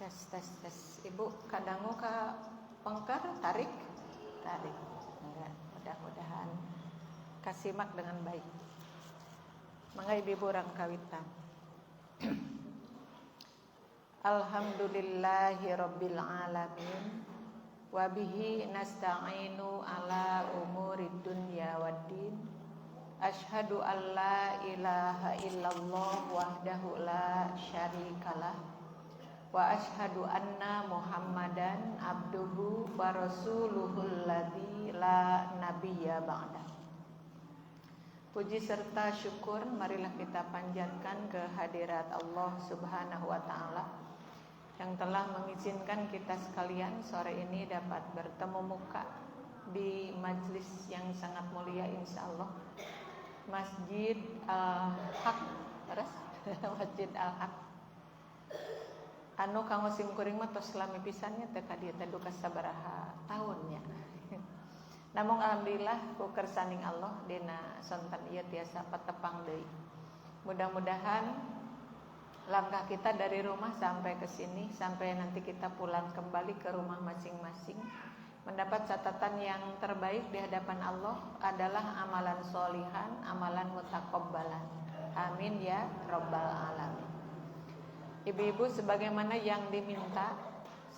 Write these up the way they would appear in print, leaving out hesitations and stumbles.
Tes. Ibu kadangu ka pengker tarik. Enggak, mudah-mudahan kasimak dengan baik. Mangga ibu urang kawitan. Alhamdulillahirabbil alamin. Wa bihi nasta'inu ala umurid dunya waddin. Asyhadu an la ilaha illallah wahdahu la syarikalah. Wa asyhadu anna Muhammadan abduhu wa rasuluhul ladzi la nabiyya ba'da. Puji serta syukur marilah kita panjatkan ke hadirat Allah Subhanahu wa taala yang telah mengizinkan kita sekalian sore ini dapat bertemu muka di majlis yang sangat mulia insyaallah, Masjid Al-Haq. Masjid Al-Haq anu kanggo simkuring mah tos lami pisannya teh ka dieu teh duka sabaraha tahunnya. Namun alhamdulillah ku kersaning Allah dina sonten ieu tiasa patepang deui. Mudah-mudahan langkah kita dari rumah sampai ke sini, sampai nanti kita pulang kembali ke rumah masing-masing, mendapat catatan yang terbaik di hadapan Allah adalah amalan sholihan, amalan mutakabbalan. Amin ya rabbal alamin. Ibu-ibu sebagaimana yang diminta,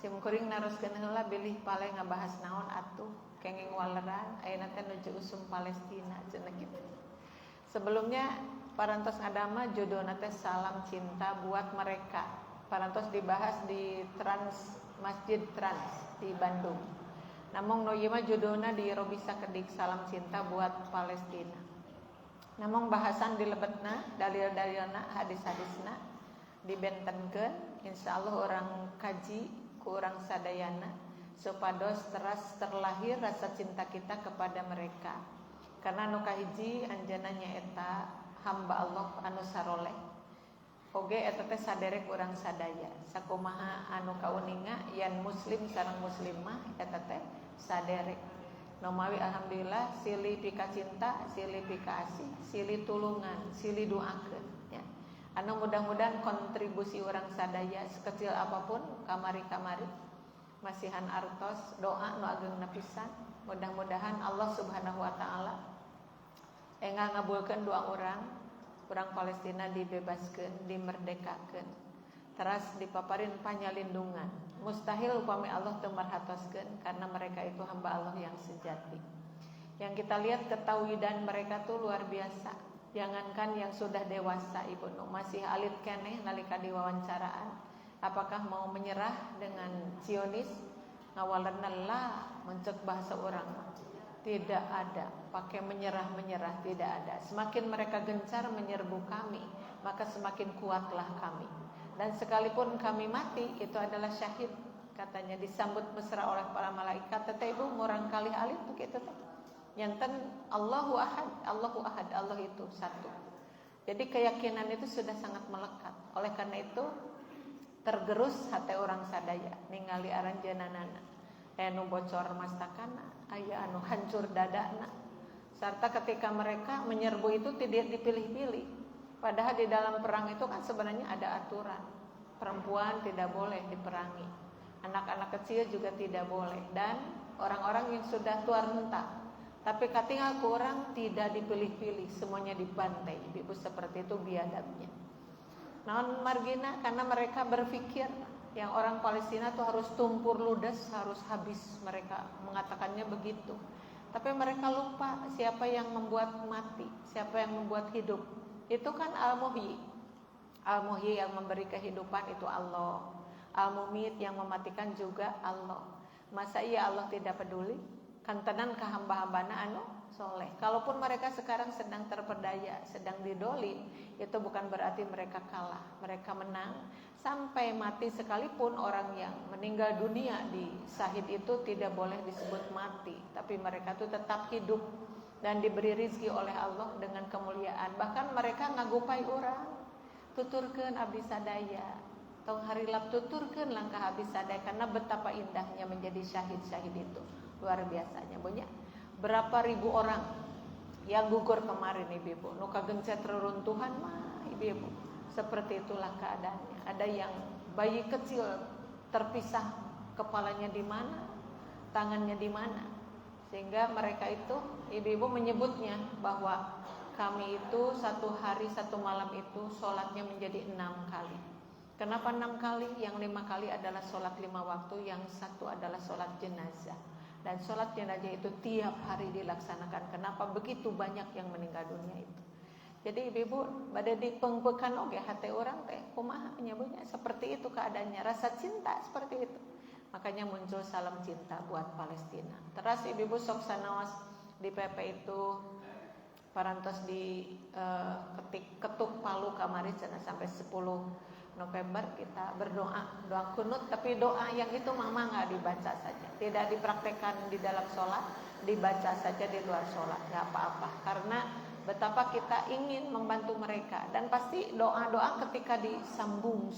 simkuring naroskeun heula bilih pale ngabahas naon atuh kenging waleran ayeuna teh nuju usum Palestina cenah kitu. Sebelumnya parantos ngadama judulna teh salam cinta buat mereka. Parantos dibahas di Masjid Trans di Bandung. Namun nu ieu mah judulna di Robisa Kedik salam cinta buat Palestina. Namun bahasan dilebetna dalil-dalilna hadis-hadisna dibentenkeun insyaallah orang kaji ku urang sadayana supados teras terlahir rasa cinta kita kepada mereka. Karena nu kahiji anjeunna nyaeta hamba Allah anu saroleh. Oge eta teh saderek urang sadaya. Sakumaha anu kauninga yan muslim sareng muslimah eta teh saderek. Nu mawi alhamdulillah silih pika cinta, silih pika asih, silih tulungan, silih doakeun ya. Anu mudah-mudahan kontribusi orang sadaya sekecil apapun kamari-kamari masihan artos doa nu ageungna pisan. Mudah-mudahan Allah Subhanahu wa taala enggal ngabulkeun doa orang Palestina dibebaskeun, dimerdekakeun, teras dipaparin panyalindungan. Mustahil upami Allah teu marhatoskeun karena mereka itu hamba Allah yang sejati. Yang kita lihat ketauhidan mereka tuh luar biasa. Jangankan yang sudah dewasa ibu nu masih alit keneh nalika diwawancaraan, apakah mau menyerah dengan Zionis? Ngawalenna lah mencek bahasa orang tidak ada, pakai menyerah tidak ada. Semakin mereka gencar menyerbu kami, maka semakin kuatlah kami. Dan sekalipun kami mati, itu adalah syahid. Katanya disambut mesra oleh para malaikat. Tete ibu murang kali alit tuh gitu teh. Yanten Allahu Ahad, Allah itu satu. Jadi keyakinan itu sudah sangat melekat. Oleh karena itu tergerus hati orang sadaya ningali aranjeunana anu bocor mastakana, aya anu hancur dadana. Serta ketika mereka menyerbu itu tidak dipilih-pilih. Padahal di dalam perang itu kan sebenarnya ada aturan. Perempuan tidak boleh diperangi. Anak-anak kecil juga tidak boleh dan orang-orang yang sudah tua renta. Tapi katingal ku orang tidak dipilih-pilih, semuanya dibantai. Ibu seperti itu biadabnya. Naon margina karena mereka berpikir yang orang Palestina tuh harus tumpur ludes, harus habis. Mereka mengatakannya begitu. Tapi mereka lupa siapa yang membuat mati, siapa yang membuat hidup. Itu kan Al-Muhyi. Al-Muhyi yang memberi kehidupan itu Allah. Al-Mumit yang mematikan juga Allah. Masa iya Allah tidak peduli? Kan tenan ka hamba-hambana anu soleh. Kalaupun mereka sekarang sedang terperdaya, sedang didolim, itu bukan berarti mereka kalah. Mereka menang sampai mati sekalipun. Orang yang meninggal dunia di syahid itu tidak boleh disebut mati, tapi mereka itu tetap hidup dan diberi rizki oleh Allah dengan kemuliaan. Bahkan mereka ngagupai orang, tuturkeun abdi sadaya, tong harilap tuturkeun langkah abdi sadaya karena betapa indahnya menjadi syahid-syahid itu. Luar biasanya banyak. Berapa ribu orang yang gugur kemarin ibu-ibu. Nu kagencet reruntuhan mah ibu-ibu. Seperti itulah keadaannya. Ada yang bayi kecil terpisah, kepalanya di mana, tangannya di mana. Sehingga mereka itu, ibu-ibu menyebutnya bahwa kami itu satu hari satu malam itu sholatnya menjadi 6 kali. Kenapa 6 kali? Yang 5 kali adalah sholat 5 waktu, yang satu adalah sholat jenazah. Dan sholat jenazah itu tiap hari dilaksanakan. Kenapa? Begitu banyak yang meninggal dunia itu. Jadi ibu-ibu pada di pengpekan oge hati orang teh kumaha nyebutnya seperti itu keadaannya, rasa cinta seperti itu. Makanya muncul salam cinta buat Palestina. Terus ibu-ibu sok sanaos di PP itu parantos di ketuk palu kamari sampai 10 November kita berdoa, doa kunut, tapi doa yang itu mama nggak dibaca saja, tidak dipraktekkan di dalam sholat, dibaca saja di luar sholat, nggak apa-apa, karena betapa kita ingin membantu mereka. Dan pasti doa-doa ketika disambung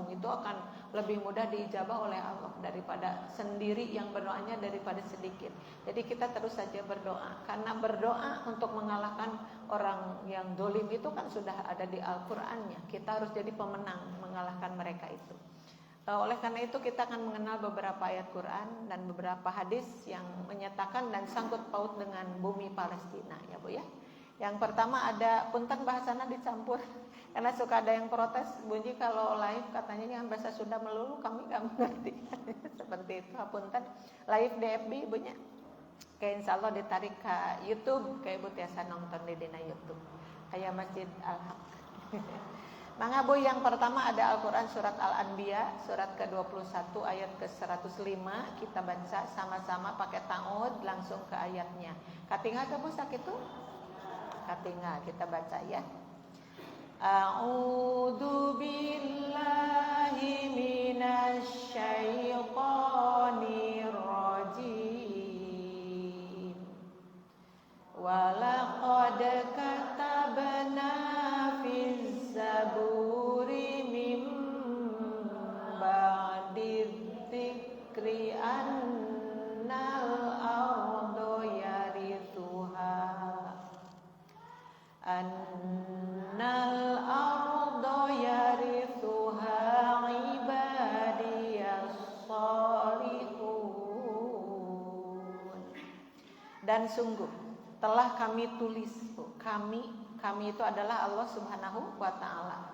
itu akan lebih mudah diijabah oleh Allah daripada sendiri yang berdoanya daripada sedikit. Jadi kita terus saja berdoa, karena berdoa untuk mengalahkan orang yang dolim itu kan sudah ada di Al-Qur'annya. Kita harus jadi pemenang mengalahkan mereka itu. Oleh karena itu kita akan mengenal beberapa ayat Quran dan beberapa hadis yang menyatakan dan sangkut paut dengan bumi Palestina, ya Bu ya. Yang pertama ada punten bahasana dicampur, karena suka ada yang protes bunyi kalau live katanya yang bahasa Sunda melulu, kami nggak mengerti. Seperti itu, punten live di FB ibunya. Kayak insya Allah ditarik ke YouTube, kayak ibu tiasa nonton di dina YouTube. Kayak Masjid Al-Haq. Mangga Bu, yang pertama ada Al-Quran surat Al-Anbiya surat ke-21 ayat ke-105. Kita baca sama-sama pakai ta'ud langsung ke ayatnya. Katinga ke Bu sakitu? Katinga kita baca ya. A'udzu billahi minasy syaithanir rajim. Wa laqad katabna fiz zaburi mim ba'di dzikri annal ardo yarithuha annal ardo yarithuha ibadiyas salihun. Dan sungguh telah kami tulis, kami itu adalah Allah Subhanahu wa taala.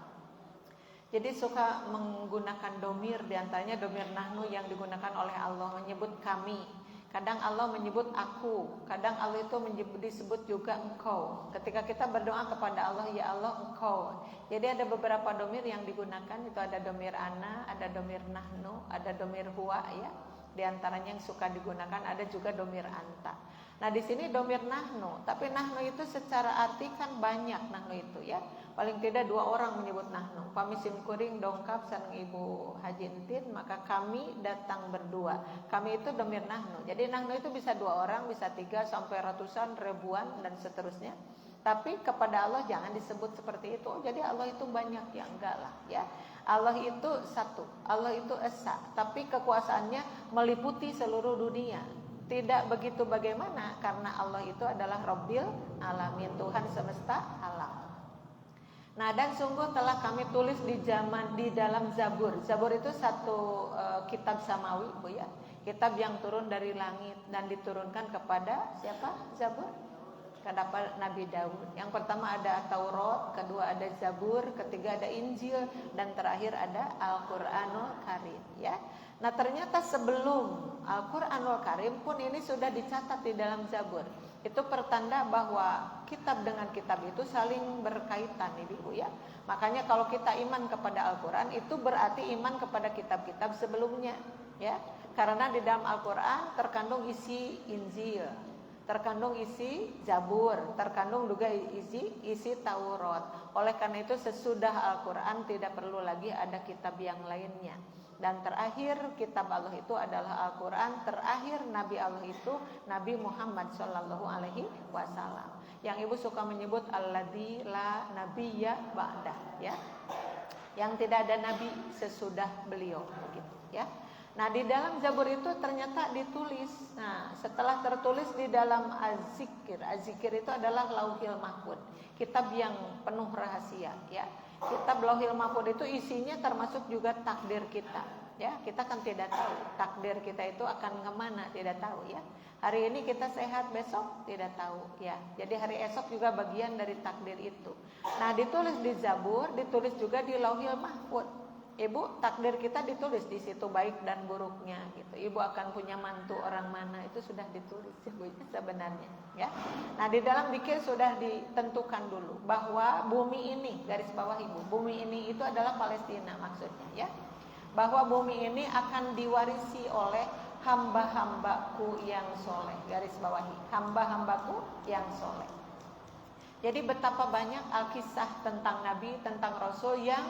Jadi suka menggunakan domir, diantaranya domir nahnu yang digunakan oleh Allah menyebut kami. Kadang Allah menyebut aku, kadang Allah itu disebut juga engkau. Ketika kita berdoa kepada Allah, ya Allah engkau. Jadi ada beberapa domir yang digunakan, itu ada domir ana, ada domir nahnu, ada domir huwa ya. Di antaranya yang suka digunakan ada juga domir anta. Nah di sini domir nahnu, tapi nahnu itu secara arti kan banyak nahnu itu ya. Paling tidak 2 orang menyebut nahnu. Pamisim kuring dongkap sareng Ibu Haji Entin, maka kami datang berdua. Kami itu domir nahnu. Jadi nahnu itu bisa 2 orang, bisa 3 sampai ratusan, ribuan dan seterusnya. Tapi kepada Allah jangan disebut seperti itu. Jadi Allah itu banyak, ya enggak lah ya. Allah itu satu, Allah itu esa, tapi kekuasaannya meliputi seluruh dunia. Tidak begitu bagaimana? Karena Allah itu adalah Rabbil Alamin, Tuhan semesta alam. Nah, dan sungguh telah kami tulis di dalam Zabur. Zabur itu satu kitab samawi, Bu ya. Kitab yang turun dari langit dan diturunkan kepada siapa? Zabur. Kepada Nabi Daud. Yang pertama ada Taurat, kedua ada Zabur, ketiga ada Injil, dan terakhir ada Al-Qur'anul Karim ya. Nah ternyata sebelum Al-Qur'anul Karim pun ini sudah dicatat di dalam Zabur. Itu pertanda bahwa kitab dengan kitab itu saling berkaitan Ibu ya. Makanya kalau kita iman kepada Al-Qur'an itu berarti iman kepada kitab-kitab sebelumnya ya. Karena di dalam Al-Qur'an terkandung isi Injil, terkandung isi Zabur, terkandung juga isi Taurat. Oleh karena itu sesudah Al-Qur'an tidak perlu lagi ada kitab yang lainnya. Dan terakhir kitab Allah itu adalah Al-Qur'an, terakhir Nabi Allah itu Nabi Muhammad sallallahu alaihi wasallam. Yang Ibu suka menyebut alladzi la nabiyya ba'dah ya. Yang tidak ada nabi sesudah beliau begitu ya. Nah di dalam Zabur itu ternyata ditulis. Nah setelah tertulis di dalam Az-Zikir, Az-Zikir itu adalah Lauhil Mahfud, kitab yang penuh rahasia ya. Kitab Lauhil Mahfud itu isinya termasuk juga takdir kita. Ya, kita kan tidak tahu takdir kita itu akan kemana, tidak tahu ya. Hari ini kita sehat, besok tidak tahu ya. Jadi hari esok juga bagian dari takdir itu. Nah, ditulis di Zabur, ditulis juga di Lauhil Mahfuz. Ibu, takdir kita ditulis di situ baik dan buruknya gitu. Ibu akan punya mantu orang mana itu sudah ditulis sebenarnya ya. Nah, di dalam zikir sudah ditentukan dulu bahwa bumi ini, garis bawah Ibu, bumi ini itu adalah Palestina maksudnya ya. Bahwa bumi ini akan diwarisi oleh hamba-hambaku yang soleh. Garis bawahi, hamba-hambaku yang soleh. Jadi betapa banyak Alkisah tentang Nabi, tentang Rasul yang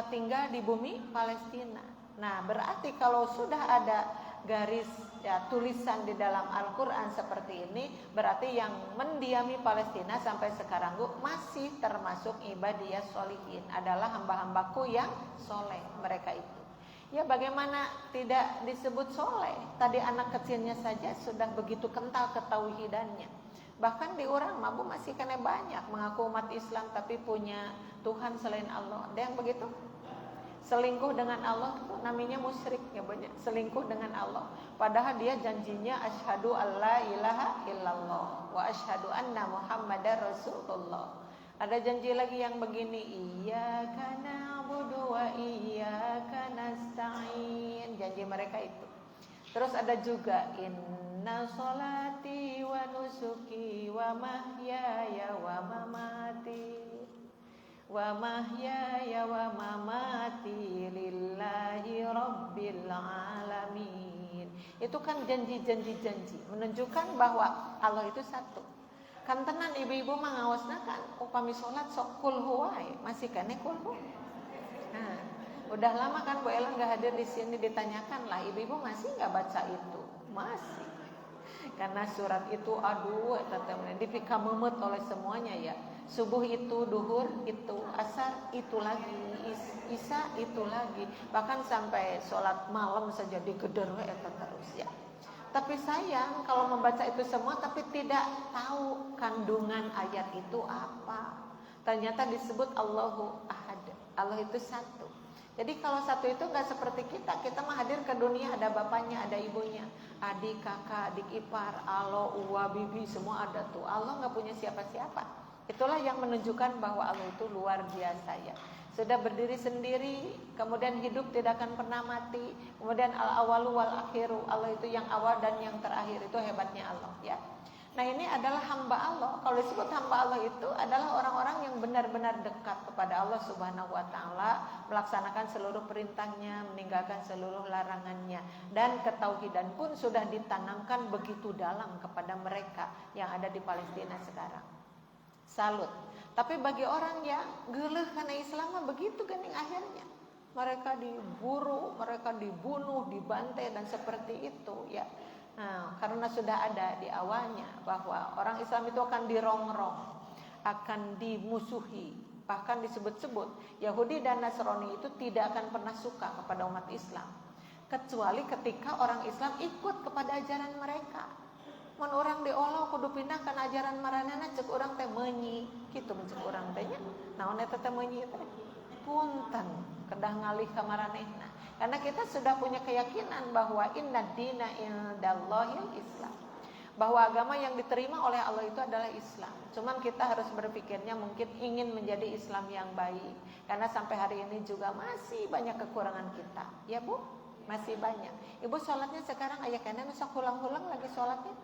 tinggal di bumi Palestina. Nah, berarti kalau sudah ada garis ya, tulisan di dalam Al-Quran seperti ini, berarti yang mendiami Palestina sampai sekarang masih termasuk ibadiyah sholihin, adalah hamba-hambaku yang soleh mereka itu. Ya, bagaimana tidak disebut soleh? Tadi anak kecilnya saja sudah begitu kental ketauhidannya. Bahkan di orang mabu masih kena banyak mengaku umat Islam tapi punya Tuhan selain Allah. Ada yang begitu? Selingkuh dengan Allah itu namanya musyrik ya, banyak selingkuh dengan Allah. Padahal dia janjinya asyhadu alla ilaha illallah wa asyhadu anna muhammadar rasulullah. Ada janji lagi yang begini, iyyaka na'budu wa iyyaka nasta'in. Janji mereka itu. Terus ada juga inna sholati wa nusuki wa mahyaya wa mamati lillahi rabbil alamin. Itu kan janji menunjukkan bahwa Allah itu satu. Kan tenan ibu-ibu mah ngaosna kan upami salat sok kul huwae, masih kene kul hu. Nah, udah lama kan Bu Ella enggak hadir di sini, ditanyakan lah ibu-ibu masih enggak baca itu? Masih. Karena surat itu aduh eta teh dipika memet oleh semuanya ya. Subuh itu, duhur itu, asar itu lagi, isya itu lagi. Bahkan sampai sholat malam saja digeder eta terus ya. Tapi sayang kalau membaca itu semua tapi tidak tahu kandungan ayat itu apa. Ternyata disebut Allahu Ahad. Allah itu satu. Jadi kalau satu itu nggak seperti kita mah hadir ke dunia ada bapaknya, ada ibunya, adik, kakak, adik ipar, alo, uwa, bibi, semua ada tuh. Allah nggak punya siapa-siapa. Itulah yang menunjukkan bahwa Allah itu luar biasa ya. Sudah berdiri sendiri, kemudian hidup tidak akan pernah mati. Kemudian al-awalu wal akhiru, Allah itu yang awal dan yang terakhir, itu hebatnya Allah ya. Nah, ini adalah hamba Allah. Kalau disebut hamba Allah itu adalah orang-orang yang benar-benar dekat kepada Allah Subhanahu wa taala, melaksanakan seluruh perintahnya, meninggalkan seluruh larangannya, dan ketauhidan pun sudah ditanamkan begitu dalam kepada mereka yang ada di Palestina sekarang. Salut. Tapi bagi orang yang geuleuh karena Islam mah begitu geuning akhirnya. Mereka diburu, mereka dibunuh, dibantai dan seperti itu ya. Nah, karena sudah ada di awalnya bahwa orang Islam itu akan dirongrong, akan dimusuhi, bahkan disebut-sebut Yahudi dan Nasrani itu tidak akan pernah suka kepada umat Islam kecuali ketika orang Islam ikut kepada ajaran mereka. Mun orang diolah kudu pindah kana ajaran maranana cek urang teh meunyi kitu cek urang teh nya. Naon eta teh meunyi teh? Punten kedah ngalih ka maranehna. Karena kita sudah punya keyakinan bahwa inna dina indallahil Islam. Bahwa agama yang diterima oleh Allah itu adalah Islam. Cuman kita harus berpikirnya mungkin ingin menjadi Islam yang baik. Karena sampai hari ini juga masih banyak kekurangan kita. Ya Bu? Masih banyak. Ibu sholatnya sekarang aya kana nu sok ulang-ulang lagi sholatnya.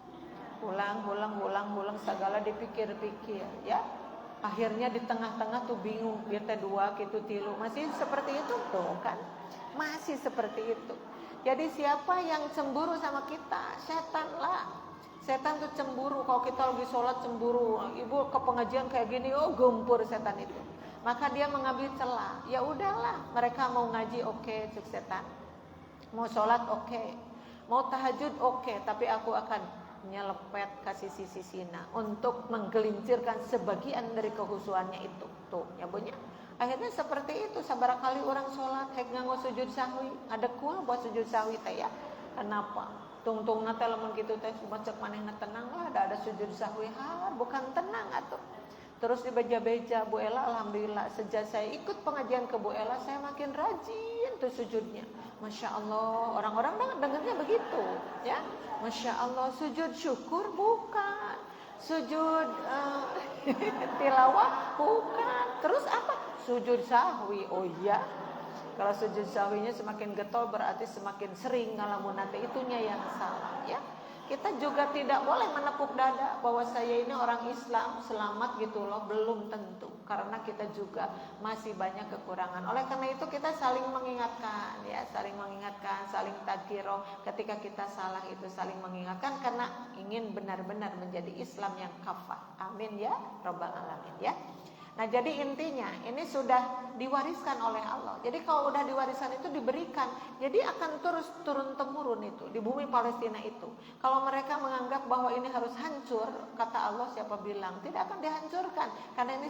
Ulang segala dipikir-pikir ya. Akhirnya di tengah-tengah tuh bingung, dia teh 2 gitu 3, masih seperti itu tuh kan. Masih seperti itu. Jadi siapa yang cemburu sama kita? Setan lah. Setan tuh cemburu. Kalau kita lagi sholat cemburu, ibu ke pengajian kayak gini, oh gempur setan itu. Maka dia mengambil celah. Ya udahlah, mereka mau ngaji oke, cek setan. Mau sholat oke, mau tahajud oke, tapi aku akan nyelepet kasih sisi-sisina untuk menggelincirkan sebagian dari kehusuannya itu. Tuh, ya punya. Akhirnya seperti itu, sabaraha kali orang sholat hek nganggo sujud sahwi, ada kul buat sujud sahwi teh ya. Kenapa? Tungtungna teh lamun kitu teh cek manehna tenang lah, ada sujud sahwi bukan tenang atuh. Terus dibeja-beja Bu Ella, alhamdulillah sejak saya ikut pengajian ke Bu Ella saya makin rajin itu sujudnya. Masya Allah, orang-orang dengarnya begitu, ya. Masya Allah, sujud syukur bukan, sujud tilawah bukan. Terus apa? Sujud sahwi. Oh iya. Kalau sujud sahwinya semakin getol berarti semakin sering ngalamun nanti, itunya yang salah, ya. Kita juga tidak boleh menepuk dada bahwa saya ini orang Islam selamat gitu loh, belum tentu. Karena kita juga masih banyak kekurangan. Oleh karena itu kita saling mengingatkan, ya, saling mengingatkan, saling tadkiro. Ketika kita salah itu saling mengingatkan karena ingin benar-benar menjadi Islam yang kafah. Amin ya Rabbal alamin, ya. Nah, jadi intinya ini sudah diwariskan oleh Allah. Jadi kalau udah diwariskan itu diberikan, jadi akan terus turun temurun itu di bumi Palestina itu. Kalau mereka menganggap bahwa ini harus hancur, kata Allah, siapa bilang tidak akan dihancurkan, karena ini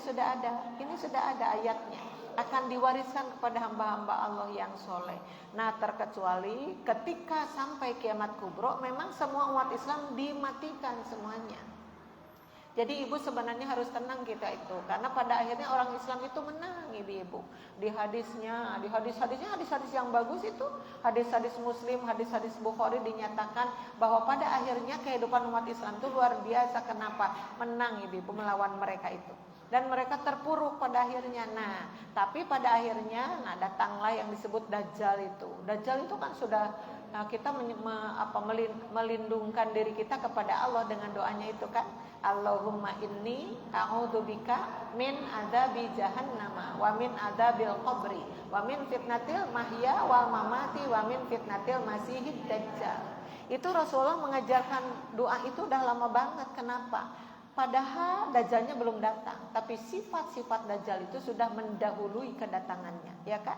sudah ada ayatnya. Akan diwariskan kepada hamba-hamba Allah yang soleh. Nah, terkecuali ketika sampai kiamat kubro, memang semua umat Islam dimatikan semuanya. Jadi ibu sebenarnya harus tenang kita itu, karena pada akhirnya orang Islam itu menang, ibu. Di hadisnya, hadis-hadis yang bagus itu, hadis-hadis Muslim, hadis-hadis Bukhari dinyatakan bahwa pada akhirnya kehidupan umat Islam itu luar biasa. Kenapa? Menang, ibu, melawan mereka itu. Dan mereka terpuruk pada akhirnya. Nah, tapi pada akhirnya, datanglah yang disebut Dajjal itu. Dajjal itu kan sudah kita melindungkan diri kita kepada Allah dengan doanya itu kan, Allahumma inni a'udzubika min adzabi jahannam wa min adzabil qabri wa min fitnatil mahya wal mamati wa min fitnatil masihid dajjal. Itu Rasulullah mengajarkan doa itu udah lama banget. Kenapa? Padahal Dajjalnya belum datang, tapi sifat-sifat Dajjal itu sudah mendahului kedatangannya, ya kan?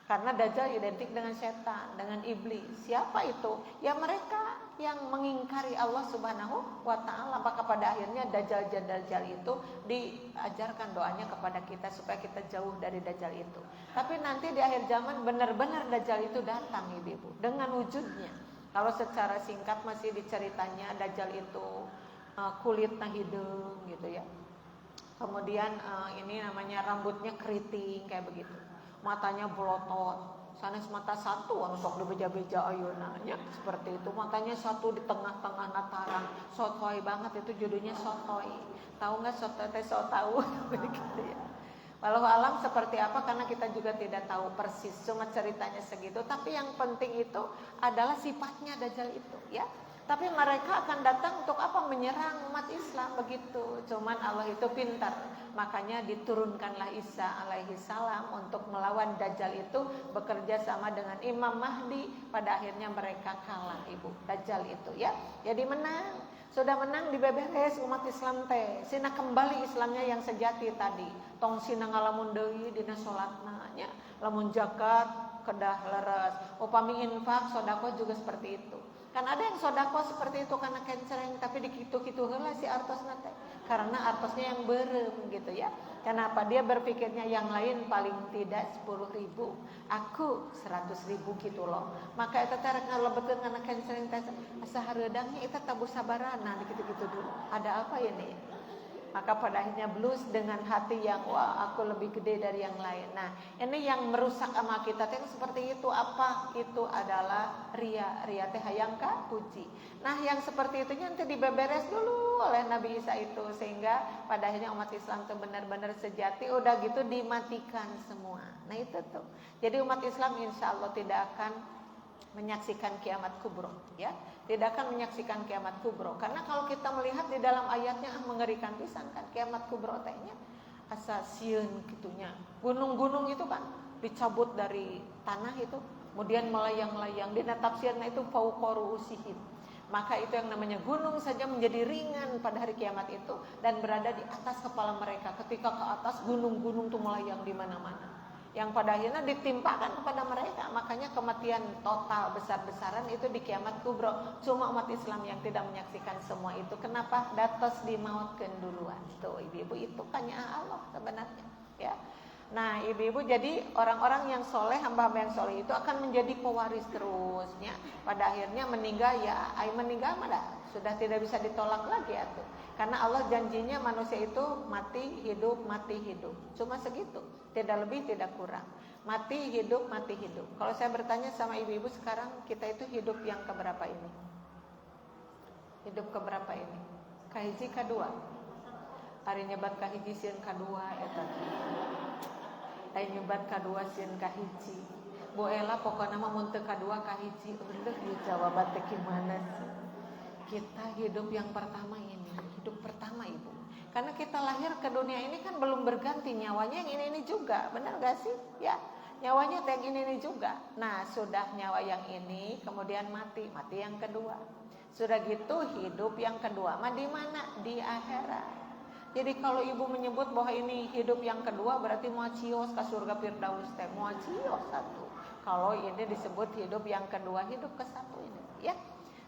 Karena Dajjal identik dengan setan, dengan iblis. Siapa itu? Ya mereka yang mengingkari Allah Subhanahu wa ta'ala. Maka pada akhirnya Dajjal itu diajarkan doanya kepada kita supaya kita jauh dari Dajjal itu. Tapi nanti di akhir zaman benar-benar Dajjal itu datang, ibu, dengan wujudnya. Kalau secara singkat masih diceritanya Dajjal itu kulitnya hidung gitu ya. Kemudian ini namanya rambutnya keriting kayak begitu. Matanya belotot, sanes mata satu untuk dibeja-beja ayeuna nya seperti itu. Matanya satu di tengah-tengah nataran. Sotoy banget itu judulnya sotoy. Tahu enggak sotoy teh so tahu begitu ya. Walau alam seperti apa karena kita juga tidak tahu persis, cuma ceritanya segitu. Tapi yang penting itu adalah sifatnya Dajjal itu, ya. Tapi mereka akan datang untuk apa? Menyerang umat Islam begitu. Cuman Allah itu pintar. Makanya diturunkanlah Isa alaihi salam untuk melawan Dajjal itu, bekerja sama dengan Imam Mahdi. Pada akhirnya mereka kalah, ibu. Dajjal itu, ya. Jadi menang. Sudah menang dibeberes umat Islam teh. Sina kembali Islamnya yang sejati tadi. Tong sina ngalamun deui dina salatna nya. Lamun zakat kedah leres. Upami infak, sedekah juga seperti itu. Kan ada yang sodako seperti itu karena kencereng, tapi dikitu-kitu heula si artosna teh. Karena artosnya yang berem gitu ya. Kenapa? Dia berpikirnya yang lain paling tidak 10.000, aku 100.000 gitu loh. Maka eta teh rek ngalebetkeun kana kencereng teh asa hareudangnya eta tabu sabarana gitu-gitu dulu. Ada apa ini? Maka pada akhirnya blues dengan hati yang wah aku lebih gede dari yang lain. Nah ini yang merusak amal kita teh seperti itu. Apa? Itu adalah ria. Ria teh hayang ka puji. Nah yang seperti itu nanti dibeberes dulu oleh Nabi Isa itu. Sehingga pada akhirnya umat Islam itu benar-benar sejati. Udah gitu dimatikan semua. Nah itu tuh. Jadi umat Islam insya Allah tidak akan menyaksikan kiamat kubro, ya, tidak akan menyaksikan kiamat kubro. Karena kalau kita melihat di dalam ayatnya mengerikan pisan kan kiamat kubro tehnya asa sieun gitunya. Gunung-gunung itu kan dicabut dari tanah itu, kemudian melayang-layang. Dina tafsirna itu fauqaru usihim. Maka itu yang namanya gunung saja menjadi ringan pada hari kiamat itu dan berada di atas kepala mereka. Ketika ke atas gunung-gunung tuh melayang di mana-mana. Yang pada akhirnya ditimpakan kepada mereka. Makanya kematian total besar-besaran itu di kiamat kubro. Cuma umat Islam yang tidak menyaksikan semua itu. Kenapa? Datos dimautkeun duluan. Tuh ibu-ibu itu kanya Allah sebenarnya, ya. Nah ibu-ibu jadi orang-orang yang soleh, hamba-hamba yang soleh itu akan menjadi pewaris terusnya. Pada akhirnya meninggal ya, meninggal mana sudah tidak bisa ditolak lagi ya tuh. Karena Allah janjinya manusia itu mati hidup, cuma segitu, tidak lebih tidak kurang. Mati hidup, mati hidup. Kalau saya bertanya sama ibu-ibu sekarang, kita itu hidup yang keberapa ini? Hidup keberapa ini? Kahiji kadua. Hari nyebat kahiji sieun kadua eta. Hari nyebat kadua sieun kahiji. Bu Ela pokoknya mah mun teu kadua kahiji. Eueuh jawaban teh gimana sih? Kita hidup yang pertama ini, hidup pertama ibu. Karena kita lahir ke dunia ini kan belum berganti, nyawanya yang ini juga, benar gak sih? Ya, nyawanya yang ini juga. Nah, sudah nyawa yang ini, kemudian mati yang kedua. Sudah gitu hidup yang kedua, mah di mana? Di akhirat. Jadi kalau ibu menyebut bahwa ini hidup yang kedua, berarti mau cios ke surga Firdaus teh, mau cios satu. Kalau ini disebut hidup yang kedua, hidup ke satu ini, ya.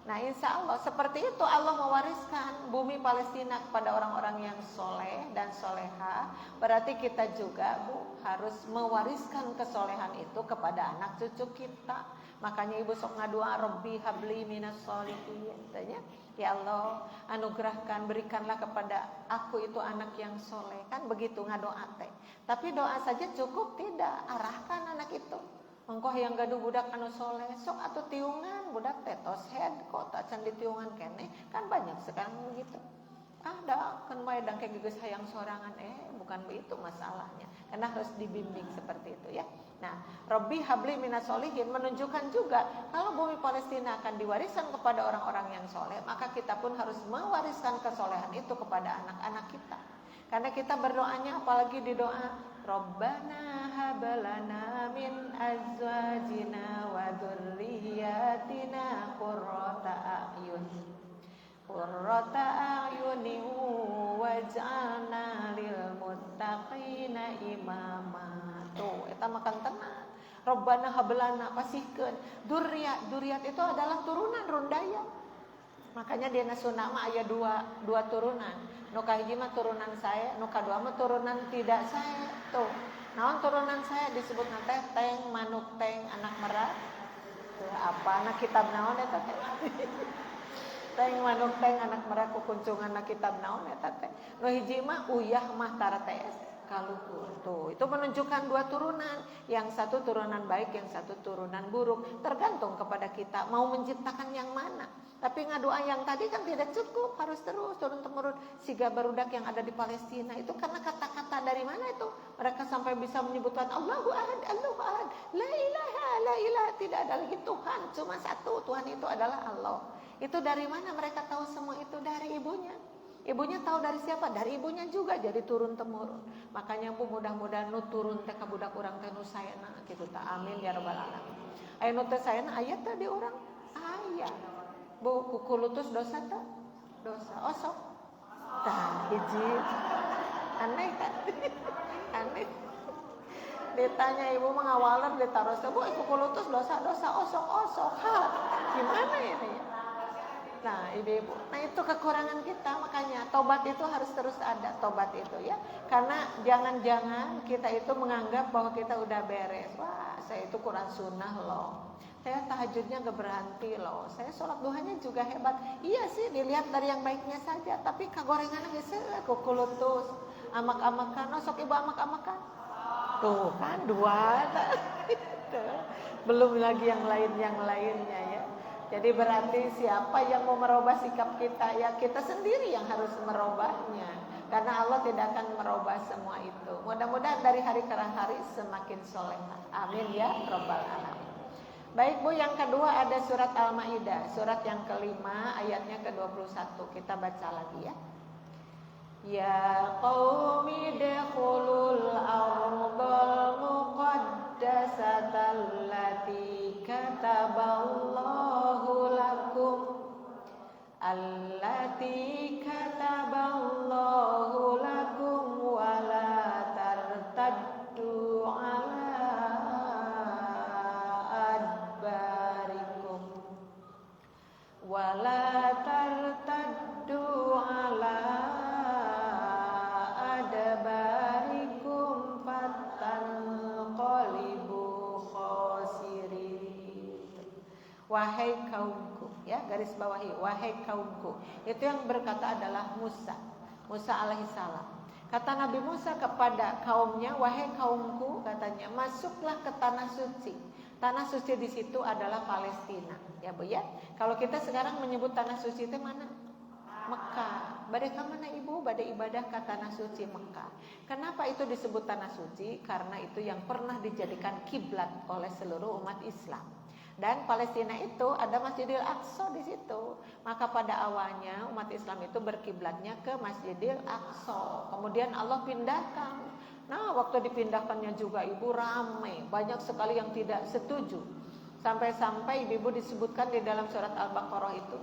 Nah insya Allah seperti itu Allah mewariskan bumi Palestina kepada orang-orang yang soleh dan soleha. Berarti kita juga harus mewariskan kesolehan itu kepada anak cucu kita. Makanya ibu sok ngadua Rabbi habli minas solihin. Ya Allah anugerahkan, berikanlah kepada aku itu anak yang soleh. Kan begitu ngadoa teh. Tapi doa saja cukup tidak, arahkan anak itu. Mengkoh yang gaduh budak anu soleh, sok atuh tiungan budak tetos head kok tak can ditiungan kene, kan banyak sekarang begitu. Ada kan wae dangke geus hayang sorangan, bukan begitu masalahnya. Karena harus dibimbing seperti itu ya. Nah, Rabbi habli minas solihin menunjukkan juga kalau bumi Palestina akan diwariskan kepada orang-orang yang soleh, maka kita pun harus mewariskan kesolehan itu kepada anak-anak kita. Karena kita berdoanya apalagi di doa Rabbana hablana min azwajina wa dzurriyyatina qurrata a'yunin waj'alna lil muttaqina imama. Tuh eta makan tenang. Rabbana hablana pasihkeun dzurriyyat itu adalah turunan rundaya. Makanya di Nasunama aya dua turunan. Nu kahiji mah turunan saya, nu kadua mah turunan tidak saya. Tuh. Naon turunan saya disebut teh teng manuk teng anak merak. Tuh apa na kitab naon eta teh? Teng manuk teng anak merak kukuncungan kitab naon eta teh. Nu hiji mah uyah mah tarates kaluhur. Tuh, itu menunjukkan dua turunan. Yang satu turunan baik, yang satu turunan buruk. Tergantung kepada kita mau menciptakan yang mana. Tapi ngadoa yang tadi kan tidak cukup, harus terus turun-temurun. Siga barudak yang ada di Palestina itu karena kata-kata dari mana itu? Mereka sampai bisa menyebutkan Allahu Ahad, Allahu Ahad, la ilaha, tidak ada lagi Tuhan, cuma satu, Tuhan itu adalah Allah. Itu dari mana mereka tahu semua itu? Dari ibunya. Ibunya tahu dari siapa? Dari ibunya juga, jadi turun-temurun. Makanya Bu mudah-mudahan nu turun teh ka budak urang teh nu saena kitu tah. Amin ya rabbal alamin. Aya nu teh saena aya teh di urang? Aya. Bu kukulutus dosa tak? Dosa osok. Tah hiji. Aneh kan? Aneh. Ditanya ibu mengawalan ditaruh Bu kukulutus dosa osok. Ha, gimana ini? Nah ibu-ibu, nah itu kekurangan kita, makanya tobat itu harus terus ada, tobat itu ya. Karena jangan-jangan kita itu menganggap bahwa kita udah beres. Wah saya itu Quran sunnah loh, saya tahajudnya gak berhenti loh, saya sholat duhanya juga hebat. Iya sih dilihat dari yang baiknya saja, tapi kagorengan geus kukulutus, amak-amakan, sok ibu amak-amakan. Tuh kan dua, belum lagi yang lainnya ya. Jadi berarti siapa yang mau merubah sikap kita? Ya kita sendiri yang harus merubahnya. Karena Allah tidak akan merubah semua itu. Mudah-mudahan dari hari ke hari semakin soleh. Amin ya rabbal alamin. Baik Bu, yang kedua ada surat Al-Maidah, surat yang kelima ayatnya ke-21. Kita baca lagi ya. Ya qaumi dakhulul ardal muqaddasatal lati kataballahu lakum allati kataballahu lakum wa la tartaddu ala adbarikum wa la tartaddu ala adbarikum fatanqalibu khasirin. Wahai kaumku, ya garis bawahi, wahai kaumku. Itu yang berkata adalah Musa alaihissalam. Kata Nabi Musa kepada kaumnya, wahai kaumku, katanya, masuklah ke tanah suci. Tanah suci di situ adalah Palestina, ya Bu ya. Kalau kita sekarang menyebut tanah suci itu mana? Mekah. Badai ke mana ibu? Badai ibadah ke tanah suci Mekah. Kenapa itu disebut tanah suci? Karena itu yang pernah dijadikan kiblat oleh seluruh umat Islam. Dan Palestina itu ada Masjidil Aqsa di situ. Maka pada awalnya umat Islam itu berkiblatnya ke Masjidil Aqsa. Kemudian Allah pindahkan. Nah, waktu dipindahkannya juga ibu ramai, banyak sekali yang tidak setuju. Sampai-sampai ibu disebutkan di dalam surat Al-Baqarah itu,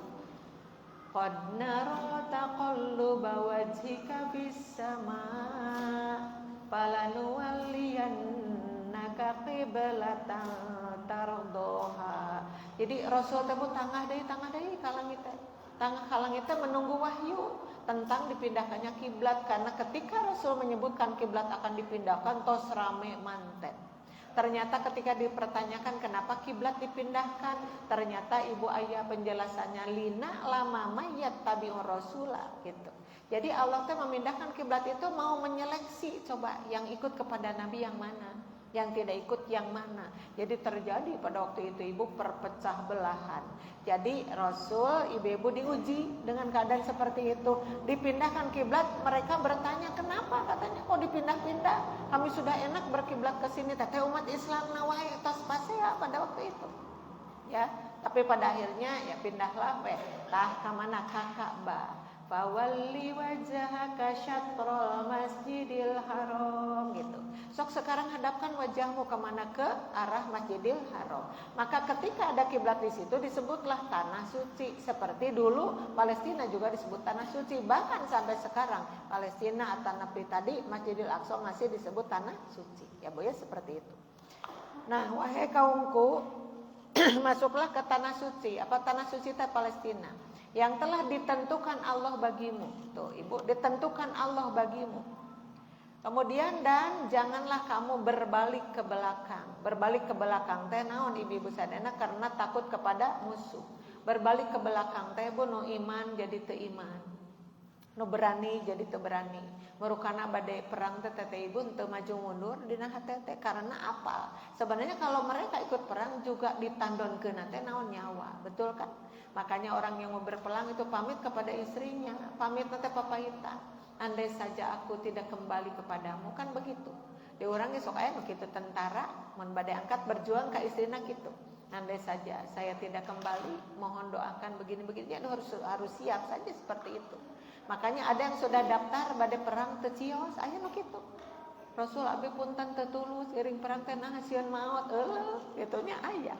qad nara taqalluba wajhika fis sama falanuwalliyannaka qiblatan tardoha. Jadi Rasul teh tangah deui kalang kita. Tangah kalang kita menunggu wahyu tentang dipindahkannya kiblat, karena ketika Rasul menyebutkan kiblat akan dipindahkan tos rame manten. Ternyata ketika dipertanyakan kenapa kiblat dipindahkan, ternyata ibu ayah penjelasannya lina lama mayat tabi'ur rasulah gitu. Jadi Allah teh memindahkan kiblat itu mau menyeleksi coba yang ikut kepada nabi yang mana, yang tidak ikut yang mana. Jadi terjadi pada waktu itu ibu perpecah belahan. Jadi Rasul ibu-ibu diuji dengan keadaan seperti itu. Dipindahkan kiblat, mereka bertanya kenapa, katanya kok dipindah-pindah? Kami sudah enak berkiblat ke sini. Tapi umat Islam nawai tos pasea pada waktu itu. Ya, tapi pada akhirnya ya pindahlah tah ka mana ka Ka'bah. Fawalli wajhaka syatrul masjidil haram gitu. Sok sekarang hadapkan wajahmu kemana? Ke arah Masjidil Haram. Maka ketika ada kiblat di situ disebutlah tanah suci. Seperti dulu Palestina juga disebut tanah suci. Bahkan sampai sekarang Palestina atau Nabi tadi Masjidil Aqsa masih disebut tanah suci. Ya Bu ya, seperti itu. Nah, wahai kaumku, masuklah ke tanah suci. Apa tanah suci itu? Palestina. Yang telah ditentukan Allah bagimu. Tuh ibu, ditentukan Allah bagimu. Kemudian dan janganlah kamu berbalik ke belakang. Berbalik ke belakang teh naon ibu-ibu sadana, karena takut kepada musuh. Berbalik ke belakang teh bu nu iman jadi teu iman. Nu berani jadi teu berani. Merukana badai perang teh ibu teu maju mundur dina hate teh karena apa? Sebenarnya kalau mereka ikut perang juga ditandonkeun teh naon nyawa. Betul kan? Makanya orang yang mau berperang itu pamit kepada istrinya, pamit nanti papahita. Andai saja aku tidak kembali kepadamu, kan begitu. Di orangnya sok aya begitu tentara, mun bade angkat berjuang ke istrina gitu. Andai saja saya tidak kembali, mohon doakan begini-begini. Jadi harus siap saja seperti itu. Makanya ada yang sudah daftar bade perang teu cios, aya nu kitu. Rasul abi punten teu tulus iring perang teh nah sieun maot, gitunya aya.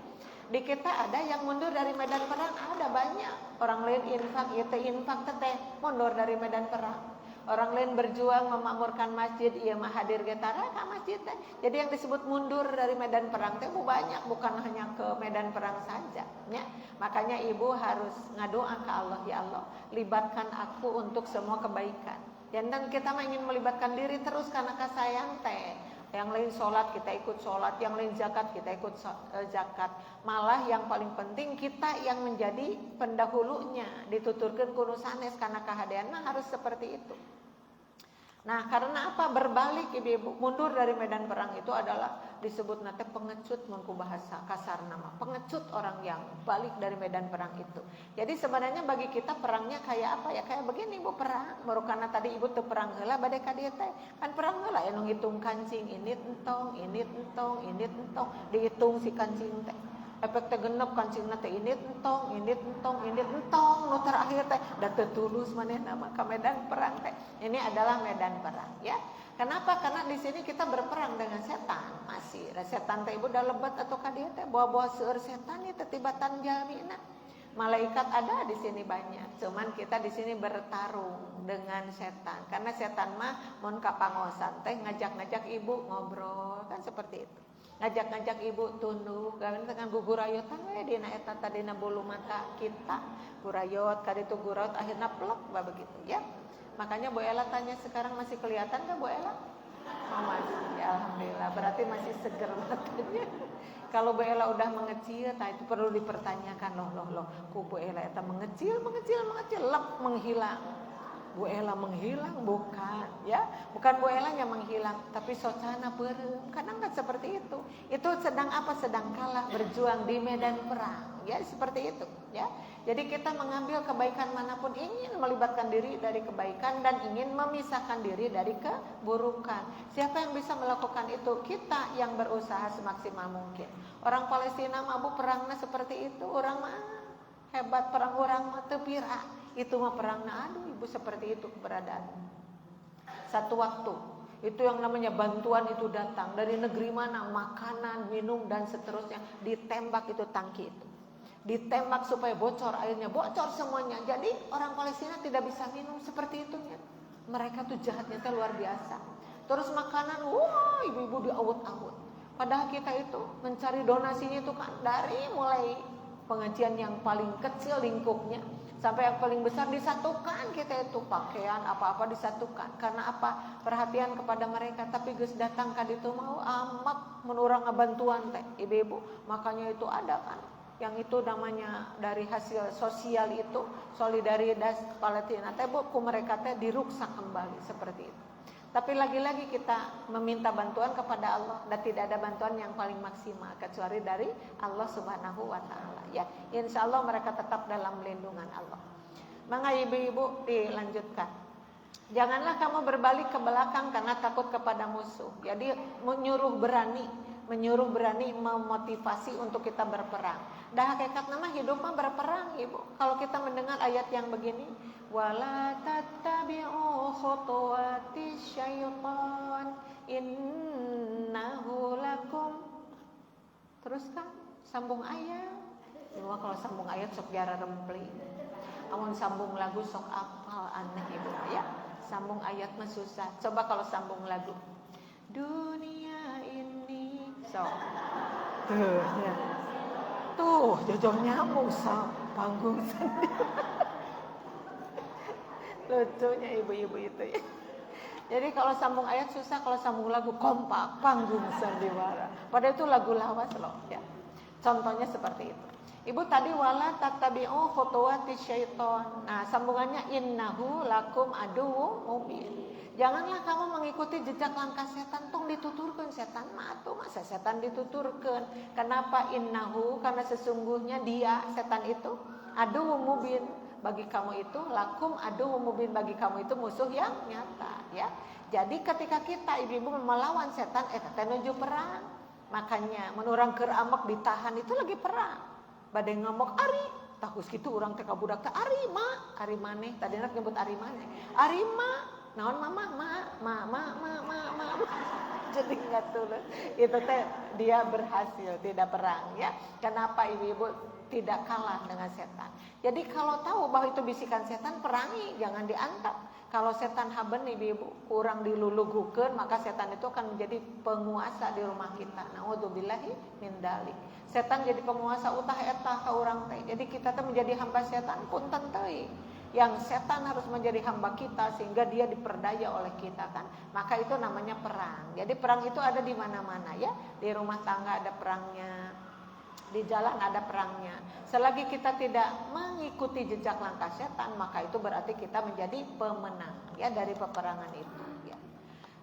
Di kita ada yang mundur dari medan perang, ada banyak. Orang lain infak, ieu teh infak teh mundur dari medan perang. Orang lain berjuang memakmurkan masjid, ieu mah hadir ge tara ka masjid teh. Jadi yang disebut mundur dari medan perang teh banyak, bukan hanya ke medan perang saja, ya. Makanya ibu harus ngadoa ke Allah, ya Allah, libatkan aku untuk semua kebaikan. Dan kita mah ingin melibatkan diri terus karena kasayang teh. Yang lain sholat kita ikut sholat, yang lain zakat kita ikut zakat. Malah yang paling penting kita yang menjadi pendahulunya, dituturkan kuno sanes karena kahadean mah harus seperti itu. Nah, karena apa? Berbalik ibu-ibu, mundur dari medan perang itu adalah disebut nate pengecut mengku bahasa kasar nama. Pengecut orang yang balik dari medan perang itu. Jadi sebenarnya bagi kita perangnya kayak apa ya? Kayak begini ibu perang. Merukana tadi ibu tuh perang heula bade ka dieu teh. Kan perang heula anu ngitung kancing, ini entong, dihitung si kancing teh. Efek teh genep kancingna teh ini entong, nu terakhir teh da teu tulus manehna mah ka medan perang teh. Ini adalah medan perang ya. Kenapa? Karena di sini kita berperang dengan setan. Masih setan teh ibu da lebat atau ka dieu teh bawa-bawa seueur setan ieu teh tibatan jalmina. Malaikat ada di sini banyak. Cuman kita di sini bertarung dengan setan. Karena setan mah mun ka pangosan teh ngajak-ngajak ibu ngobrol kan seperti itu. Ngajak-ngajak ibu tunduk, kawin dengan gugurayotan we dina eta tadina bulu mata kita. Gurayot kaditu gurayot akhirna plek begitu ya. Makanya Bu Ella tanya sekarang masih kelihatan enggak Bu Ella? Oh masih, ya, alhamdulillah. Berarti masih seger matanya. Kalau Bu Ella udah mengecil, itu perlu dipertanyakan loh. Ku Bu Ella eta mengecil, lep menghilang. Bu Ella menghilang, bukan ya, bukan Bu Ella yang menghilang, tapi Socana perem, kadang nggak seperti itu. Itu sedang apa? Sedang kalah berjuang di medan perang, ya seperti itu, ya. Jadi kita mengambil kebaikan manapun, ingin melibatkan diri dari kebaikan dan ingin memisahkan diri dari keburukan. Siapa yang bisa melakukan itu? Kita yang berusaha semaksimal mungkin. Orang Palestina mabuk perangnya seperti itu, orang mah hebat perang orang mah tepira. Itu mah perangna, aduh ibu seperti itu keberadaan. Satu waktu itu yang namanya bantuan itu datang dari negeri mana, makanan, minum dan seterusnya, ditembak itu tangki itu, ditembak supaya bocor airnya, bocor semuanya. Jadi orang Palestina tidak bisa minum seperti itu ya. Mereka tuh jahatnya tuh luar biasa. Terus makanan, wah ibu-ibu diawut-awut. Padahal kita itu mencari donasinya itu kan dari mulai pengajian yang paling kecil lingkupnya sampai yang paling besar disatukan, kita itu pakaian apa-apa disatukan. Karena apa? Perhatian kepada mereka. Tapi geus datang ka ditu mau amat menurang bantuan teh ibu-ibu. Makanya itu ada kan yang itu namanya dari hasil sosial itu solidaritas Palestina teh ku mereka teh diruksak kembali seperti itu. Tapi lagi-lagi kita meminta bantuan kepada Allah dan tidak ada bantuan yang paling maksimal kecuali dari Allah Subhanahu wa taala ya. Insyaallah mereka tetap dalam lindungan Allah. Maka ibu-ibu dilanjutkan. Janganlah kamu berbalik ke belakang karena takut kepada musuh. Jadi menyuruh berani memotivasi untuk kita berperang. Dah hakikat nama hidup mah berperang ibu. Kalau kita mendengar ayat yang begini, wala tattabi'u khutuwati syaitan innahu lakum. Teruskan sambung ayat. Cuma kalau sambung ayat sok jara rempli. Amun sambung lagu sok apal aneh ibu ya. Sambung ayat mah susah. Coba kalau sambung lagu. Dunia ini sok. Tuh ya. Tuh jojong nyamuk sok panggung sendiri. Lucunya ibu-ibu itu ya. Jadi kalau sambung ayat susah, kalau sambung lagu kompak, panggung sandiwara. Padahal itu lagu lawas loh ya. Contohnya seperti itu. Ibu tadi wala tattabi'u khutuwati syaiton. Nah, sambungannya innahu lakum aduwwum mubin. Janganlah kamu mengikuti jejak langkah setan, tong dituturkeun setan mah atuh masa setan dituturkeun. Kenapa innahu? Karena sesungguhnya dia setan itu aduwwum mubin. Bagi kamu itu lakum aduwwum mubin, bagi kamu itu musuh yang nyata ya. Jadi ketika kita ibu-ibu melawan setan teh nuju perang. Makanya menurang keur amek ditahan itu lagi perang. Bade ngamuk ari, takus kitu urang teh ka budak teh ari maneh, tadina nyebut ari maneh. Ari naon mama. Jadi enggak tulus. Itu teh dia berhasil tidak perang ya. Kenapa ibu-ibu tidak kalah dengan setan? Jadi kalau tahu bahwa itu bisikan setan, perangi, jangan dianggap. Kalau setan haben ibu-ibu kurang dilulugukeun, maka setan itu akan menjadi penguasa di rumah kita. Naudzubillahi min dzalik. Setan jadi penguasa utah eta ka urang teh. Jadi kita teh menjadi hamba setan punten teuing. Yang setan harus menjadi hamba kita sehingga dia diperdaya oleh kita kan. Maka itu namanya perang. Jadi perang itu ada di mana-mana ya. Di rumah tangga ada perangnya, di jalan ada perangnya. Selagi kita tidak mengikuti jejak langkah setan, maka itu berarti kita menjadi pemenang ya dari peperangan itu ya.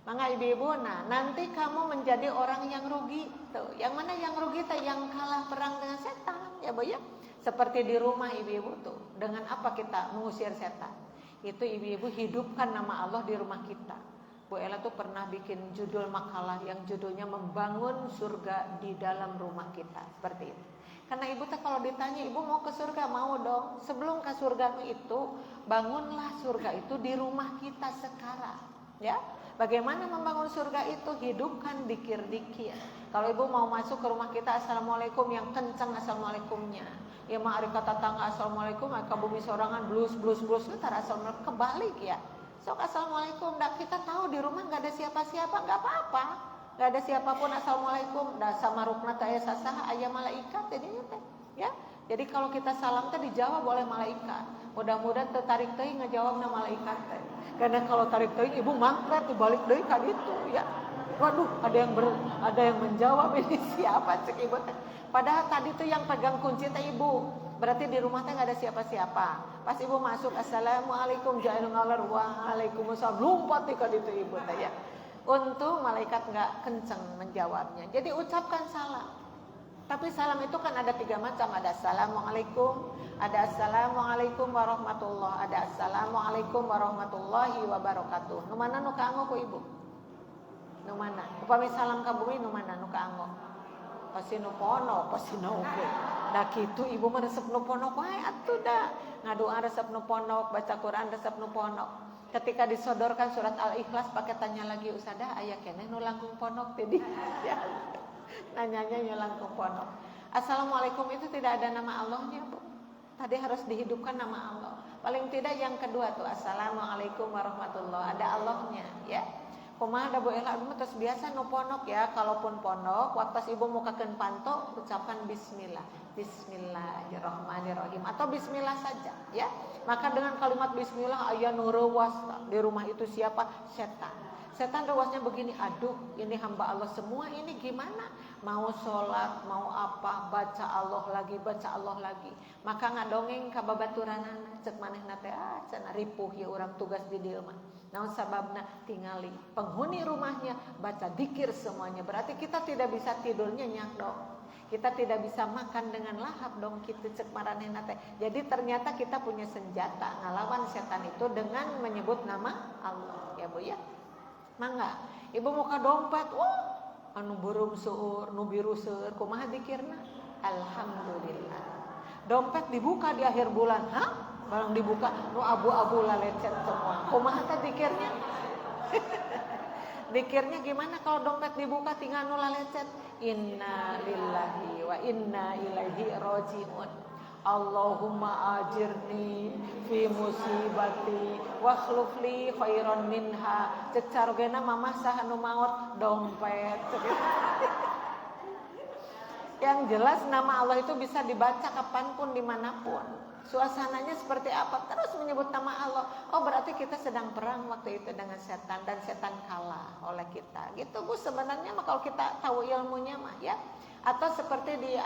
Maka ibu-ibu, nah nanti kamu menjadi orang yang rugi tuh. Yang mana yang rugi tuh? Yang kalah perang dengan setan ya Bu ya. Seperti di rumah ibu-ibu tuh, dengan apa kita mengusir setan? Itu ibu-ibu hidupkan nama Allah di rumah kita. Bu Ella tuh pernah bikin judul makalah yang judulnya membangun surga di dalam rumah kita. Seperti itu. Karena ibu tuh kalau ditanya, ibu mau ke surga? Mau dong. Sebelum ke surga itu, bangunlah surga itu di rumah kita sekarang. Ya, bagaimana membangun surga itu? Hidupkan dikir-dikir. Kalau ibu mau masuk ke rumah kita, assalamualaikum yang kencang assalamualaikumnya. Ya mah ari kata tangga assalamualaikum, ka bumi sorangan blus tara assalamualaikum kebalik ya. Sok assalamualaikum, dah kita tahu di rumah enggak ada siapa-siapa, enggak apa-apa. Enggak ada siapapun assalamualaikum, dah sama rukna teh aya sasaha aya malaikat ini teh. Ya. Jadi kalau kita salam teh dijawab oleh malaikat. Mudah-mudahan teu tarik teuing ngajawabna malaikat teh. Karena kalau tarik teuing ibu mangkret dibalik deui ka ditu ya. Waduh, ada yang menjawab ini siapa cek ibu teh. Padahal tadi tuh yang pegang kunci teh ibu. Berarti di rumah teh nggak ada siapa-siapa. Pas ibu masuk, assalamualaikum, jangan ngalar, waalaikumsalam, lompat di itu ibu teh ya. Untung malaikat nggak kenceng menjawabnya. Jadi ucapkan salam. Tapi salam itu kan ada 3 macam. Ada assalamualaikum, ada assalamualaikum warahmatullah, ada assalamualaikum warahmatullahi wabarakatuh. Nu mana nu kaanggo ku ibu? Nu mana? Upami salam ka bumi nu mana nu kaanggo? Pasti nu ponok, pasti nu oke. Da kitu ibu mah resep nu ponok wae atuh da. Ngadoa resep nu ponok, baca Quran resep nu ponok. Ketika disodorkan surat Al-Ikhlas pakai tanya lagi, Ustadzah aya keneh nu langkung ponok teh di. Nanyanya nyelang ke ponok. Assalamualaikum itu tidak ada nama Allahnya, Bu. Tadi harus dihidupkan nama Allah. Paling tidak yang kedua tuh assalamualaikum warahmatullah, ada Allahnya ya. Kumaha da Bu Ela terus biasa nu ponok ya, kalaupun ponok waktu ibu mukakeun panto ucapkan bismillah. Bismillahirrahmanirrahim atau bismillah saja ya. Maka dengan kalimat bismillah aya nu reuwas di rumah itu siapa? Setan. Setan rewasnya begini, aduh ini hamba Allah semua ini gimana? Mau sholat, mau apa, baca Allah lagi. Maka ngadongeng ka babaturanana, cek manehna teh cenah ripuh ya urang tugas di dieu mah. Naon sababna tingali penghuni rumahnya baca dzikir semuanya. Berarti kita tidak bisa tidur nyenyak dong. Kita tidak bisa makan dengan lahap dong kitu cek maranehna teh. Jadi ternyata kita punya senjata ngalawan setan itu dengan menyebut nama Allah. Ya Bu ya. Mangga, ibu muka dompet, anu beureum seueur, nu biru seueur, kumaha dzikirna? Alhamdulillah. Dompet dibuka di akhir bulan, barang dibuka, nu abu-abu lalecet semua. Kumaha teh dzikirnya? Dzikirnya gimana kalau dompet dibuka tinggal nu lalecet? Inna lillahi wa inna ilaihi rajiun. Allahumma ajirni fi musibati wa khlufli khairan minha. Cek carogena mamah sah anu maot dompet. Yang jelas nama Allah itu bisa dibaca kapanpun dimanapun. Suasananya seperti apa terus menyebut nama Allah. Oh berarti kita sedang perang waktu itu dengan setan dan setan kalah oleh kita. Gitu Bu sebenarnya mah kalau kita tahu ilmunya mah ya. Atau seperti di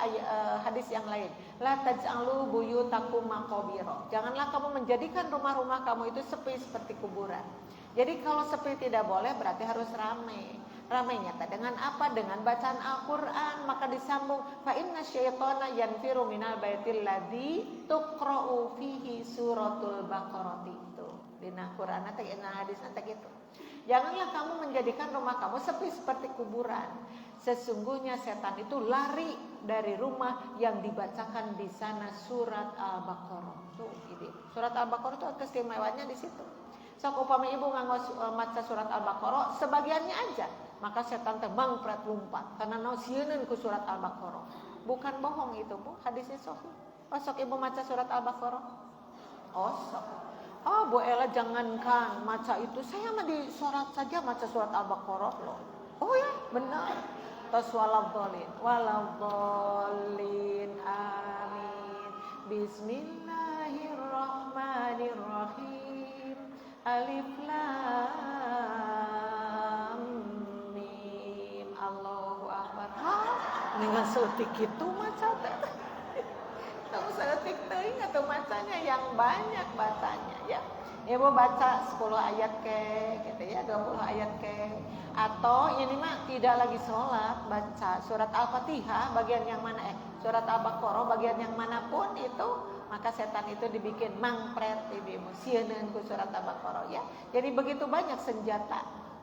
hadis yang lain, la taj'alu buyutakum maqabira. Janganlah kamu menjadikan rumah-rumah kamu itu sepi seperti kuburan. Jadi kalau sepi tidak boleh berarti harus ramai. Ramainya dengan apa? Dengan bacaan Al-Qur'an, maka disambung fa inna syaitana yanfiru minal baitil ladzi tuqra'u fihi suratul baqarah itu. Dina Qur'an teh hadis teh gitu. Janganlah kamu menjadikan rumah kamu sepi seperti kuburan. Sesungguhnya setan itu lari dari rumah yang dibacakan di sana surat Al-Baqarah. Tuh, ini. Surat Al-Baqarah itu keistimewaannya di situ. Sok upami ibu nganggo maca surat Al-Baqarah sebagiannya aja, maka setan teh mangpret lumpat karena naosieun ku surat Al-Baqarah. Bukan bohong itu, Bu, hadisnya sahih. Oh, sok ibu maca surat Al-Baqarah. Oh, sok. Oh, Bu Ela jangankan maca itu, saya mah di sholat saja maca surat Al-Baqarah loh. Oh ya, benar. Tas waladhdallin amin. Bismillahirrahmanirrahim. Alif lam mim. Allahu akbar. Dengan seutik itu maca teh. Tahu seutik teuing atuh macanya yang banyak bacanya ya. Ibu baca 10 ayat gitu ya, 20 ayat atau ini mah tidak lagi sholat, baca surat Al-Fatihah bagian yang mana surat Al-Baqarah bagian yang manapun itu, maka setan itu dibikin mangpret ibu sieun ku surat Al-Baqarah ya. Jadi begitu banyak senjata.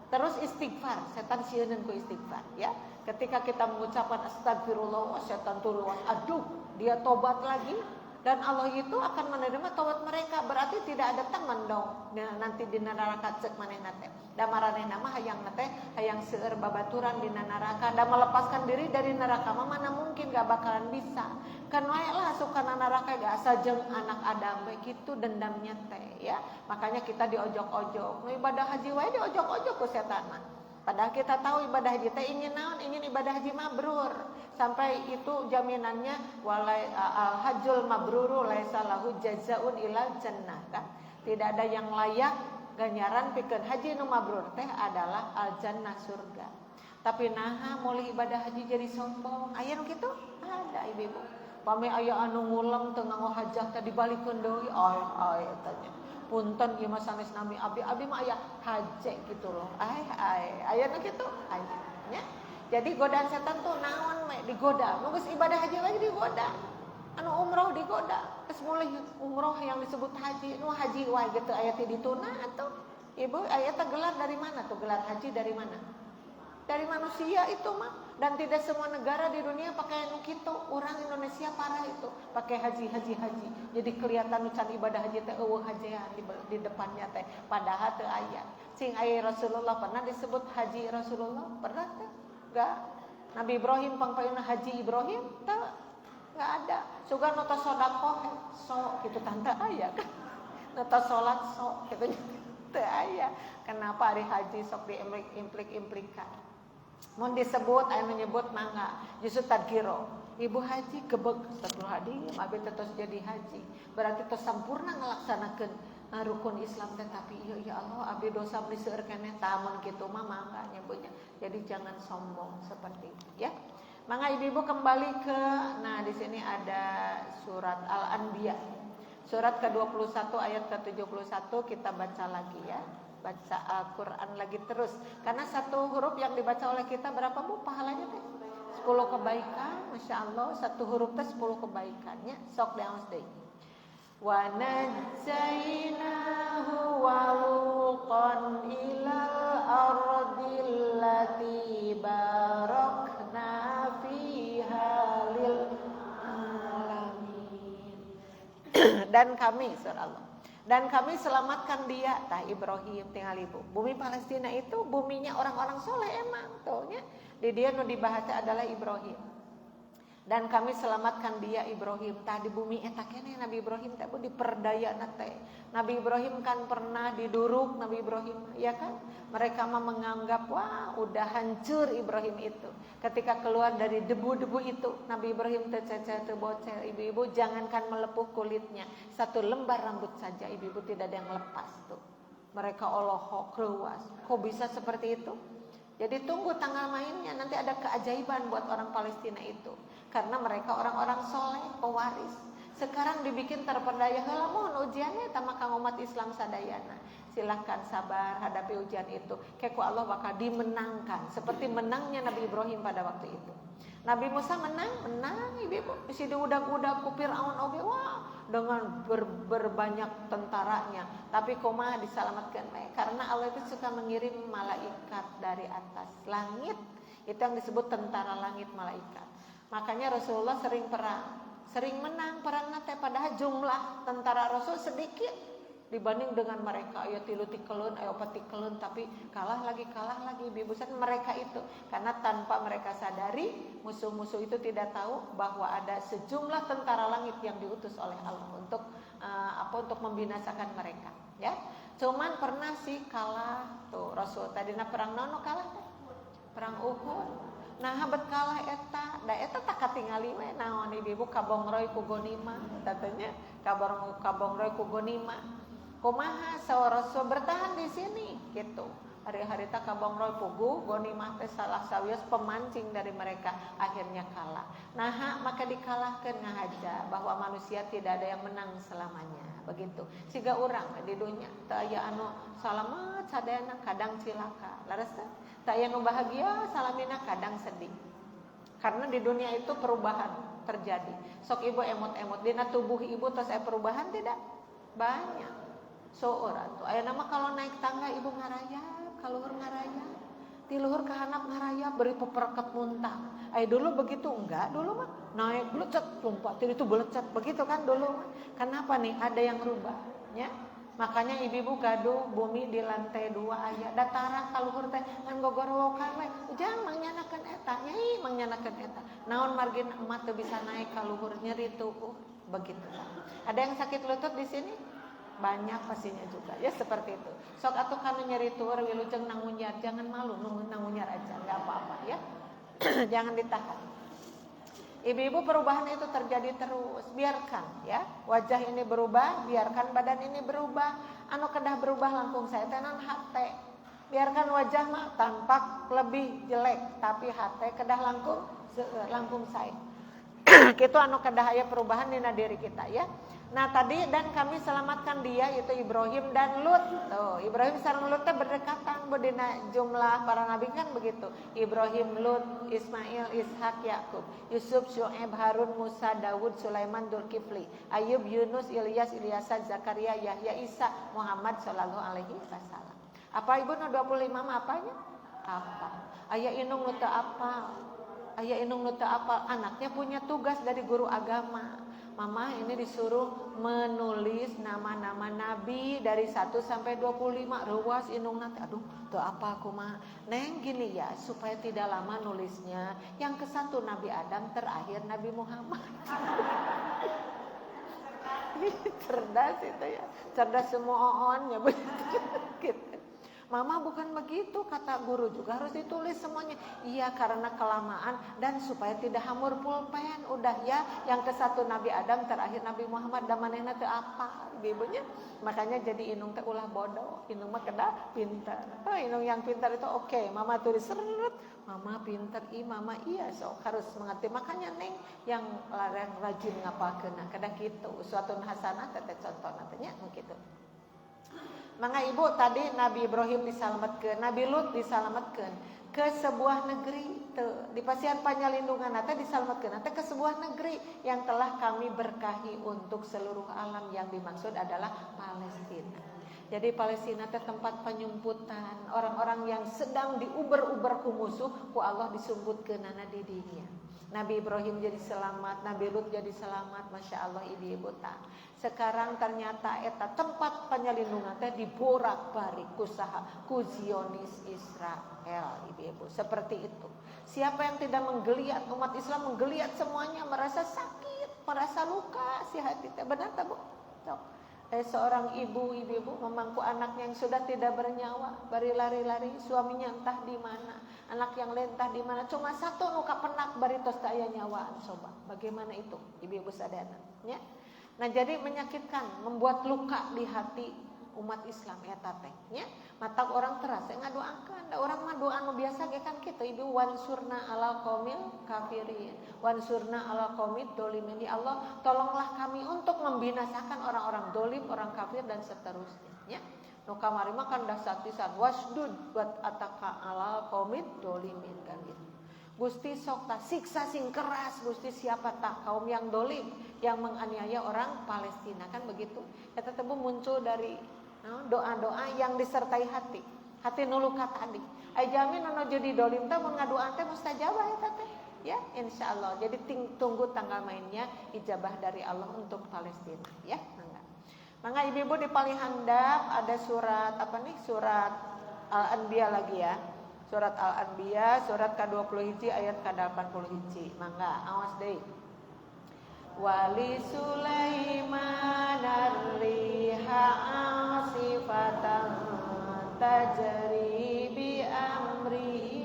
Terus istighfar, setan sieun ku istighfar ya. Ketika kita mengucapkan astagfirullah, setan turun, aduh, dia tobat lagi. Dan Allah itu akan menerima taubat mereka. Berarti tidak ada teman dong. Nah, nanti di neraka cek manehna teh. Da maranehna mah hayang teh hayang seueur babaturan di neraka. Da melepaskan diri dari neraka mah mana mungkin gak bakalan bisa. Kan wae lah asup kana neraka gak asa jeung anak Adam we kitu dendamnya teh ya. Makanya kita diojok-ojok. Nu ibadah haji wae diojok-ojok ku setan mah. Padahal kita tahu ibadah haji teh ingin naon? Ingin ibadah haji mabrur. Sampai itu jaminannya walai al-hajjul mabruru laisa lahu jazaun ilal jannah kan. Tidak ada yang layak ganjaran pikeun haji nu mabrur teh adalah al jannah surga. Tapi naha mulih ibadah haji jadi sombong. Aya nu kitu? Ada ibu-ibu. pame aya anu ngulang teu nganggo hajat teh dibalikeun deui ai tanya punten ieu mah sanes nami abi mah aya haje gitu loh aya nu kitu aya nya. Jadi godaan setan tuh naon we digoda nu geus ibadah haji lagi digoda anu umroh digoda geus mulai umroh yang disebut haji nu haji wae gitu aya ti dituna atuh ibu aya teh gelar dari mana tuh gelar haji dari mana dari manusia itu mah. Dan tidak semua negara di dunia pakai anu kitu. Orang Indonesia parah itu pakai haji. Jadi kelihatan can ibadah haji teh eueuh hajean di depannya teh padahal teu aya. Sing aya Rasulullah pernah disebut haji Rasulullah pernah teh? Enggak. Nabi Ibrahim pangpaeuna haji Ibrahim teu enggak ada. Sugan nu tos sedekah sok kitu tanda aya kan. Nu tos salat sok kitu teu aya. Kenapa hari haji sok diimplik-implikan? Mun disebut aya menyebut mangga justru tadgiro ibu haji gebeg astagfirullahaladzim abi tetos jadi haji berarti tos sampurna ngalaksanakeun rukun Islam teh tapi ya Allah abi dosa beli seueur keneh tamun kitu mah mangga nyebutnya. Jadi jangan sombong seperti itu ya. Mangga ibu-ibu kembali ke di sini ada surat Al-Anbiya surat ke-21 ayat ke-71 kita baca lagi ya. Baca Al-Quran lagi terus karena satu huruf yang dibaca oleh kita berapa bu pahalanya teh 10 kebaikan Masya Allah satu huruf teh 10 kebaikannya sok diaos deui wa najjainahu wa luqan ilal ardil lati barakna fiha lil alamin dan kami surah Allah dan kami selamatkan dia tah Ibrahim tinggal ibu. Bumi Palestina itu buminya orang-orang soleh emang tuh nya. Di dia nu dibahas adalah Ibrahim. Dan kami selamatkan dia Ibrahim tah di bumi eta keneh Nabi Ibrahim teh diperdayana teh. Nabi Ibrahim kan pernah diduruk Nabi Ibrahim ya kan? Mereka mah menganggap wah udah hancur Ibrahim itu. Ketika keluar dari debu-debu itu Nabi Ibrahim teh cece teh bocel ibu-ibu jangankan melepuh kulitnya satu lembar rambut saja ibu-ibu tidak ada yang lepas tuh. Mereka olohok keluas. Kok bisa seperti itu? Jadi tunggu tanggal mainnya nanti ada keajaiban buat orang Palestina itu karena mereka orang-orang soleh pewaris. Sekarang dibikin terperdaya heula mohon ujiannya sama kang umat Islam sadayana. Silahkan sabar hadapi ujian itu. Keku Allah bakal dimenangkan seperti menangnya Nabi Ibrahim pada waktu itu. Nabi Musa menang ibu si diudag-udag ku Firaun oge wah dengan berbanyak tentaranya tapi kumaha diselamatkan karena Allah itu suka mengirim malaikat dari atas langit itu yang disebut tentara langit malaikat. Makanya Rasulullah sering perang sering menang perang teh padahal jumlah tentara Rasul sedikit dibanding dengan mereka aya 3 tikeun aya 4 tikeun tapi kalah lagi bibusan mereka itu karena tanpa mereka sadari musuh-musuh itu tidak tahu bahwa ada sejumlah tentara langit yang diutus oleh Allah untuk untuk membinasakan mereka ya. Cuman pernah sih kalah tuh Rasul tadina perang naon kalah teh perang Uhud. Nah habat kalah eta tak katingali we naon ibu kabongroy ku gonima katanya kabongroy ku gonima. Kumaha Rasul bertahan di sini gitu. Hari-hari tak kabongroy pugu gonimah teh salah sawios pemancing dari mereka akhirnya kalah. Nah maka dikalahkan ngahaja bahwa manusia tidak ada yang menang selamanya begitu. Siga urang di dunia teu aya anu salamet sadayana kadang cilaka. Laras teh teu aya nu bahagia salamina kadang sedih. Karena di dunia itu perubahan terjadi. Sok ibu emot-emot dina tubuh ibu tos aya perubahan tidak? Banyak. Seorang tuh aya nama kalau naik tangga ibu ngarayap kaluhur ngarayap ti luhur ka handap ngarayap beri pepereket muntah aya dulu begitu enggak dulu mah naik belecet lompat itu belecet begitu kan dulu mah kenapa nih ada yang rubah ya makanya ibu-ibu gaduh bumi di lantai 2 aya dataran kaluhur teh ngan gogorowokan we jangan mangyanakeun eta nyai mangyanakeun eta naon margin emat teu bisa naik kaluhur nyeri tuh begitu ada yang sakit lutut di sini banyak pastinya juga ya seperti itu sok atuh kanu nyeri tur wilujeng nangunyar jangan malu nangunyar aja enggak apa-apa ya jangan ditahan ibu-ibu perubahan itu terjadi terus biarkan ya wajah ini berubah biarkan badan ini berubah anu kedah berubah langkung saya tenan hate biarkan wajah mah tampak lebih jelek tapi hate kedah langkung saya Itu anu kadahaya perubahan dina diri kita ya. Nah tadi dan kami selamatkan dia yaitu Ibrahim dan Lut. Tuh, Ibrahim sareng Lut teh berdekatan dina jumlah para nabi kan begitu. Ibrahim, Lut, Ismail, Ishak, Yakub, Yusuf, Syuaib, Harun, Musa, Daud, Sulaiman, Dzulkifli, Ayub, Yunus, Ilyas, Ilyasa, Zakaria, Yahya, Isa, Muhammad sallallahu alaihi wasallam. Apa ibu nu 25 mah apanya? Apa? Aya inung nu teu apal. Aya inung nu teu apal, anaknya punya tugas dari guru agama. Mama ini disuruh menulis nama-nama nabi dari 1 sampai 25. Ruas inung nanti, aduh tuh apa aku mah. Neng gini ya, supaya tidak lama nulisnya. Yang ke-1 Nabi Adam, terakhir Nabi Muhammad. Cerdas itu ya, cerdas semua onnya gitu. Mama bukan begitu, kata guru juga harus ditulis semuanya. Iya karena kelamaan dan supaya tidak hamur pulpen. Udah ya, yang ke-1 Nabi Adam, terakhir Nabi Muhammad, dan manehna teu apa ibunya. Makanya jadi inung teh ulah bodoh, inung mah kedah pintar. Oh, inung yang pintar itu oke. Mama tulis seret, mama pintar, mama iya sok harus mengerti. Makanya neng yang rajin ngapalkeun kadang kitu. Suatu hasanah teh contohna teh nya kitu. Mangga ibu tadi Nabi Ibrahim disalametkeun, Nabi Lut disalametkeun ke sebuah negeri teu di pasian panyalindungan teh disalametkeun teh ke sebuah negeri yang telah kami berkahi untuk seluruh alam, yang dimaksud adalah Palestina. Jadi Palestina teh tempat penyumputan orang-orang yang sedang diuber-uber ku musuh ku Allah disumputkeunana di dinya. Nabi Ibrahim jadi selamat, Nabi Lut jadi selamat, Masya Allah ibu ta. Sekarang ternyata eta tempat penyelindungan teh diborak-barik ku Zionis Israel ibu-ibu. Seperti itu. Siapa yang tidak menggeliat, umat Islam menggeliat semuanya, merasa sakit, merasa luka si hati teh. Benar tak Bu? Seorang ibu-ibu memangku anaknya yang sudah tidak bernyawa, bari lari-lari, suaminya entah di mana, anak yang lain entah di mana, cuma satu nuka penak bari tos daya nyawaan soba. Bagaimana itu ibu-ibu sadana? Ya? Nah jadi menyakitkan, membuat luka di hati umat Islam eta teh nya. Mata orang terasa ngadoakeun, da urang mah doa nu biasa ge kan kitu ibu, wansurna alal qaumil kafirin, wansurna alal qaumid dolimin. Ya Allah, tolonglah kami untuk membinasakan orang-orang dolim, orang kafir dan seterusnya nya. Nu kamari mah kan dasar pisan wasdud buat ataka alal qaumid dolimin kan gitu. Gusti sok ta siksa sing keras Gusti siapa tak kaum yang dolim yang menganiaya orang Palestina kan begitu. Eta teh muncul dari doa-doa yang disertai hati nuluka tadi. Ai jamin anu jadi dolim teh mun ngadoa teh mustajabah eta teh. Ya, insyaallah. Jadi tunggu tanggal mainnya ijabah dari Allah untuk Palestina, ya. Mangga ibu-ibu di paling handap ada surat apa nih? Surat Al-Anbiya lagi ya. Surat Al-Anbiya surat ke-20 ayat ke-80. Mangga awas deui. Wali Sulaiman ar-riha asifatan tajri bi amrihi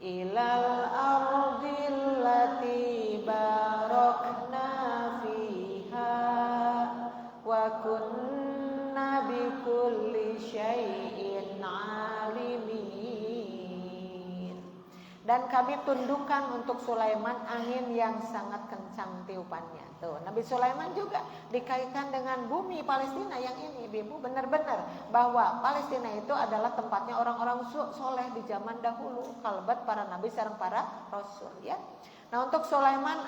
ilal ardil lati barakna fiha wa kunna bi kulli syai'in alimin. Dan kami tundukkan untuk Sulaiman angin yang sangat kencang tiupannya. Tuh, Nabi Sulaiman juga dikaitkan dengan bumi Palestina yang ini, Ibu. Benar-benar bahwa Palestina itu adalah tempatnya orang-orang soleh di zaman dahulu, kalbat para nabi sareng para rasul, ya. Nah, untuk Sulaiman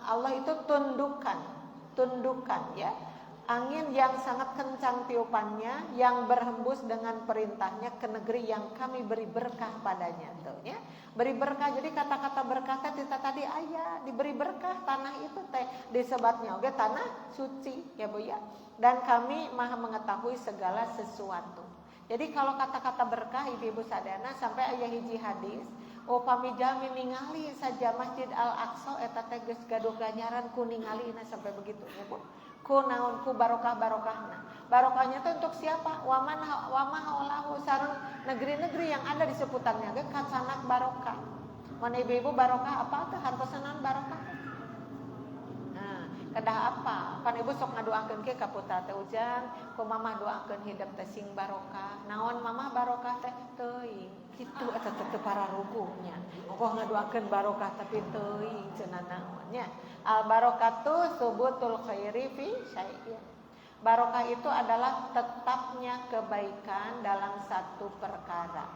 Allah itu tundukkan, ya. Angin yang sangat kencang tiupannya yang berhembus dengan perintahnya ke negeri yang kami beri berkah padanya tuh ya. Beri berkah, jadi kata-kata berkah teh tadi ayah diberi berkah tanah itu teh disebatnya oke tanah suci ya Bu ya. Dan kami maha mengetahui segala sesuatu. Jadi kalau kata-kata berkah ibu-ibu sadana sampai aya hiji hadis upami jami ningali saja Masjid Al-Aqsa eta teh geus gaduh ganyaran ku ningalina sampai begitu ya Bu. Ku naon ku barokahna. Barokahnya itu untuk siapa? Wa ma'alahu sareng negeri-negeri yang ada di seputarnya ge kacanak barokah. Mun ibu-ibu barokah apa teh hartosanan barokah? Nah, kedah apa pan ibu sok ngadoakeun ke ka putra teh ujang ku mamah doakeun hidup teh sing barokah naon mamah barokah teh teuing kitu eta teh para rukunya engko ngadoakeun barokah tapi teuing cenah naon nya al barokatu subutul khairi fi syai'in. Barokah itu adalah tetapnya kebaikan dalam satu perkara.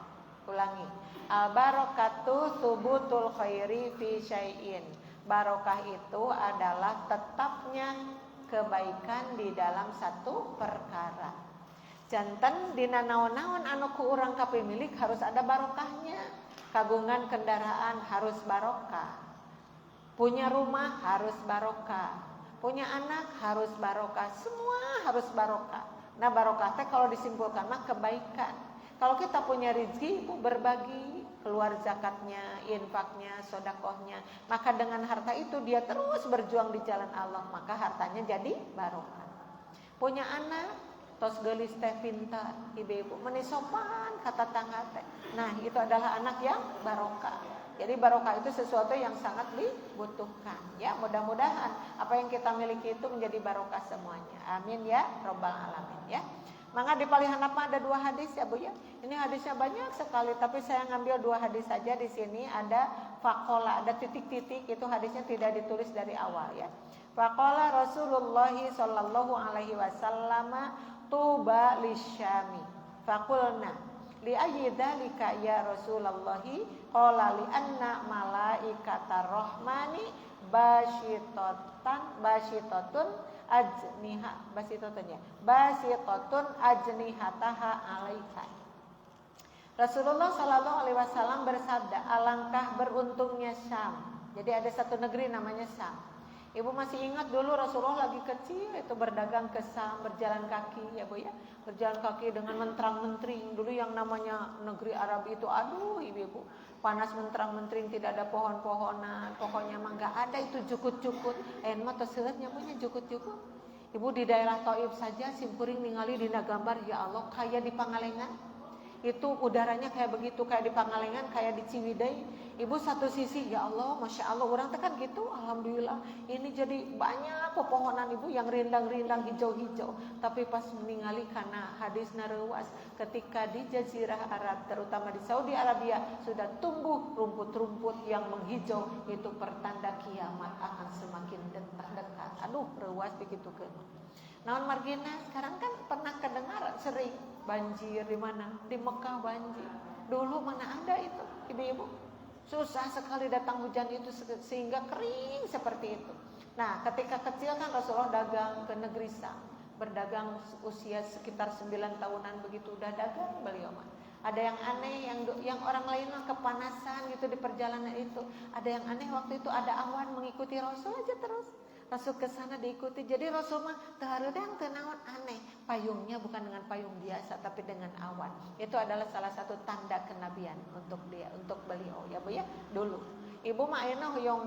Ulangi. Al barokatu subutul khairi fi syai'in. Barokah itu adalah tetapnya kebaikan di dalam satu perkara. Janten dina naon-naon anu ku urang kapimilik harus ada barokahnya. Kagungan kendaraan harus barokah. Punya rumah harus barokah. Punya anak harus barokah. Semua harus barokah. Nah barokah teh kalau disimpulkan mah kebaikan. Kalau kita punya rezeki ibu berbagi, keluar zakatnya, infaknya, sodakohnya, maka dengan harta itu dia terus berjuang di jalan Allah, maka hartanya jadi barokah. Punya anak, tos geulis teh pintar, ibu-ibu menisopan kata tangga teh. Nah itu adalah anak yang barokah. Jadi barokah itu sesuatu yang sangat dibutuhkan. Ya mudah-mudahan apa yang kita miliki itu menjadi barokah semuanya. Amin ya robbal alamin ya. Maka di Palihanapa ada 2 hadis ya Bu ya. Ini hadisnya banyak sekali tapi saya ngambil 2 hadis saja di sini ada faqala, ada titik-titik itu hadisnya tidak ditulis dari awal ya. Faqala Rasulullah sallallahu alaihi wasallam tuba lisyami. Faqulna li ayyi dzalika ya Rasulullah qala li anna malaikatar rahmani basyitatun ajnihataha alaika. Rasulullah sallallahu alaihi wasallam bersabda, alangkah beruntungnya Syam. Jadi ada satu negeri namanya Syam. Ibu masih ingat dulu Rasulullah lagi kecil itu berdagang ke Syam, berjalan kaki ya Bu ya. Berjalan kaki dengan menterang-mentering. Dulu yang namanya negeri Arab itu aduh ibu-ibu, panas menterang-mentering, tidak ada pohon-pohonan, pokoknya mah enggak ada itu jukut-jukut. Mah teu seueut nya punya jukut-jukut. Ibu di daerah Taif saja simpuring ningali dina gambar ya Allah kayak di Pangalengan. Itu udaranya kayak begitu, kayak di Pangalengan, kayak di Ciwidey. Ibu satu sisi ya Allah, Masya Allah, orang tekan gitu, Alhamdulillah. Ini jadi banyak pepohonan ibu yang rindang-rindang hijau-hijau. Tapi pas meninggali karena hadis nareuwas, ketika di Jazirah Arab, terutama di Saudi Arabia, sudah tumbuh rumput-rumput yang menghijau, itu pertanda kiamat akan semakin dekat. Aduh, reuwas begitu kan. Naon margina sekarang kan pernah kedengar sering banjir di mana? Di Mekah banjir. Dulu mana ada itu, ibu-ibu? Susah sekali datang hujan itu sehingga kering seperti itu. Nah, ketika kecil kan Rasulullah dagang ke negeri Syam. Berdagang usia sekitar 9 tahunan begitu udah dagang beliau mah. Ada yang aneh yang orang lain mah kepanasan gitu di perjalanan itu. Ada yang aneh waktu itu ada awan mengikuti Rasul aja terus. Rasul ke sana diikuti. Jadi Rasul mah teu hareudang teu naon aneh. Payungnya bukan dengan payung biasa tapi dengan awan. Itu adalah salah satu tanda kenabian untuk dia, untuk beliau ya Bu ya dulu. Ibu mah ayeuna hoyong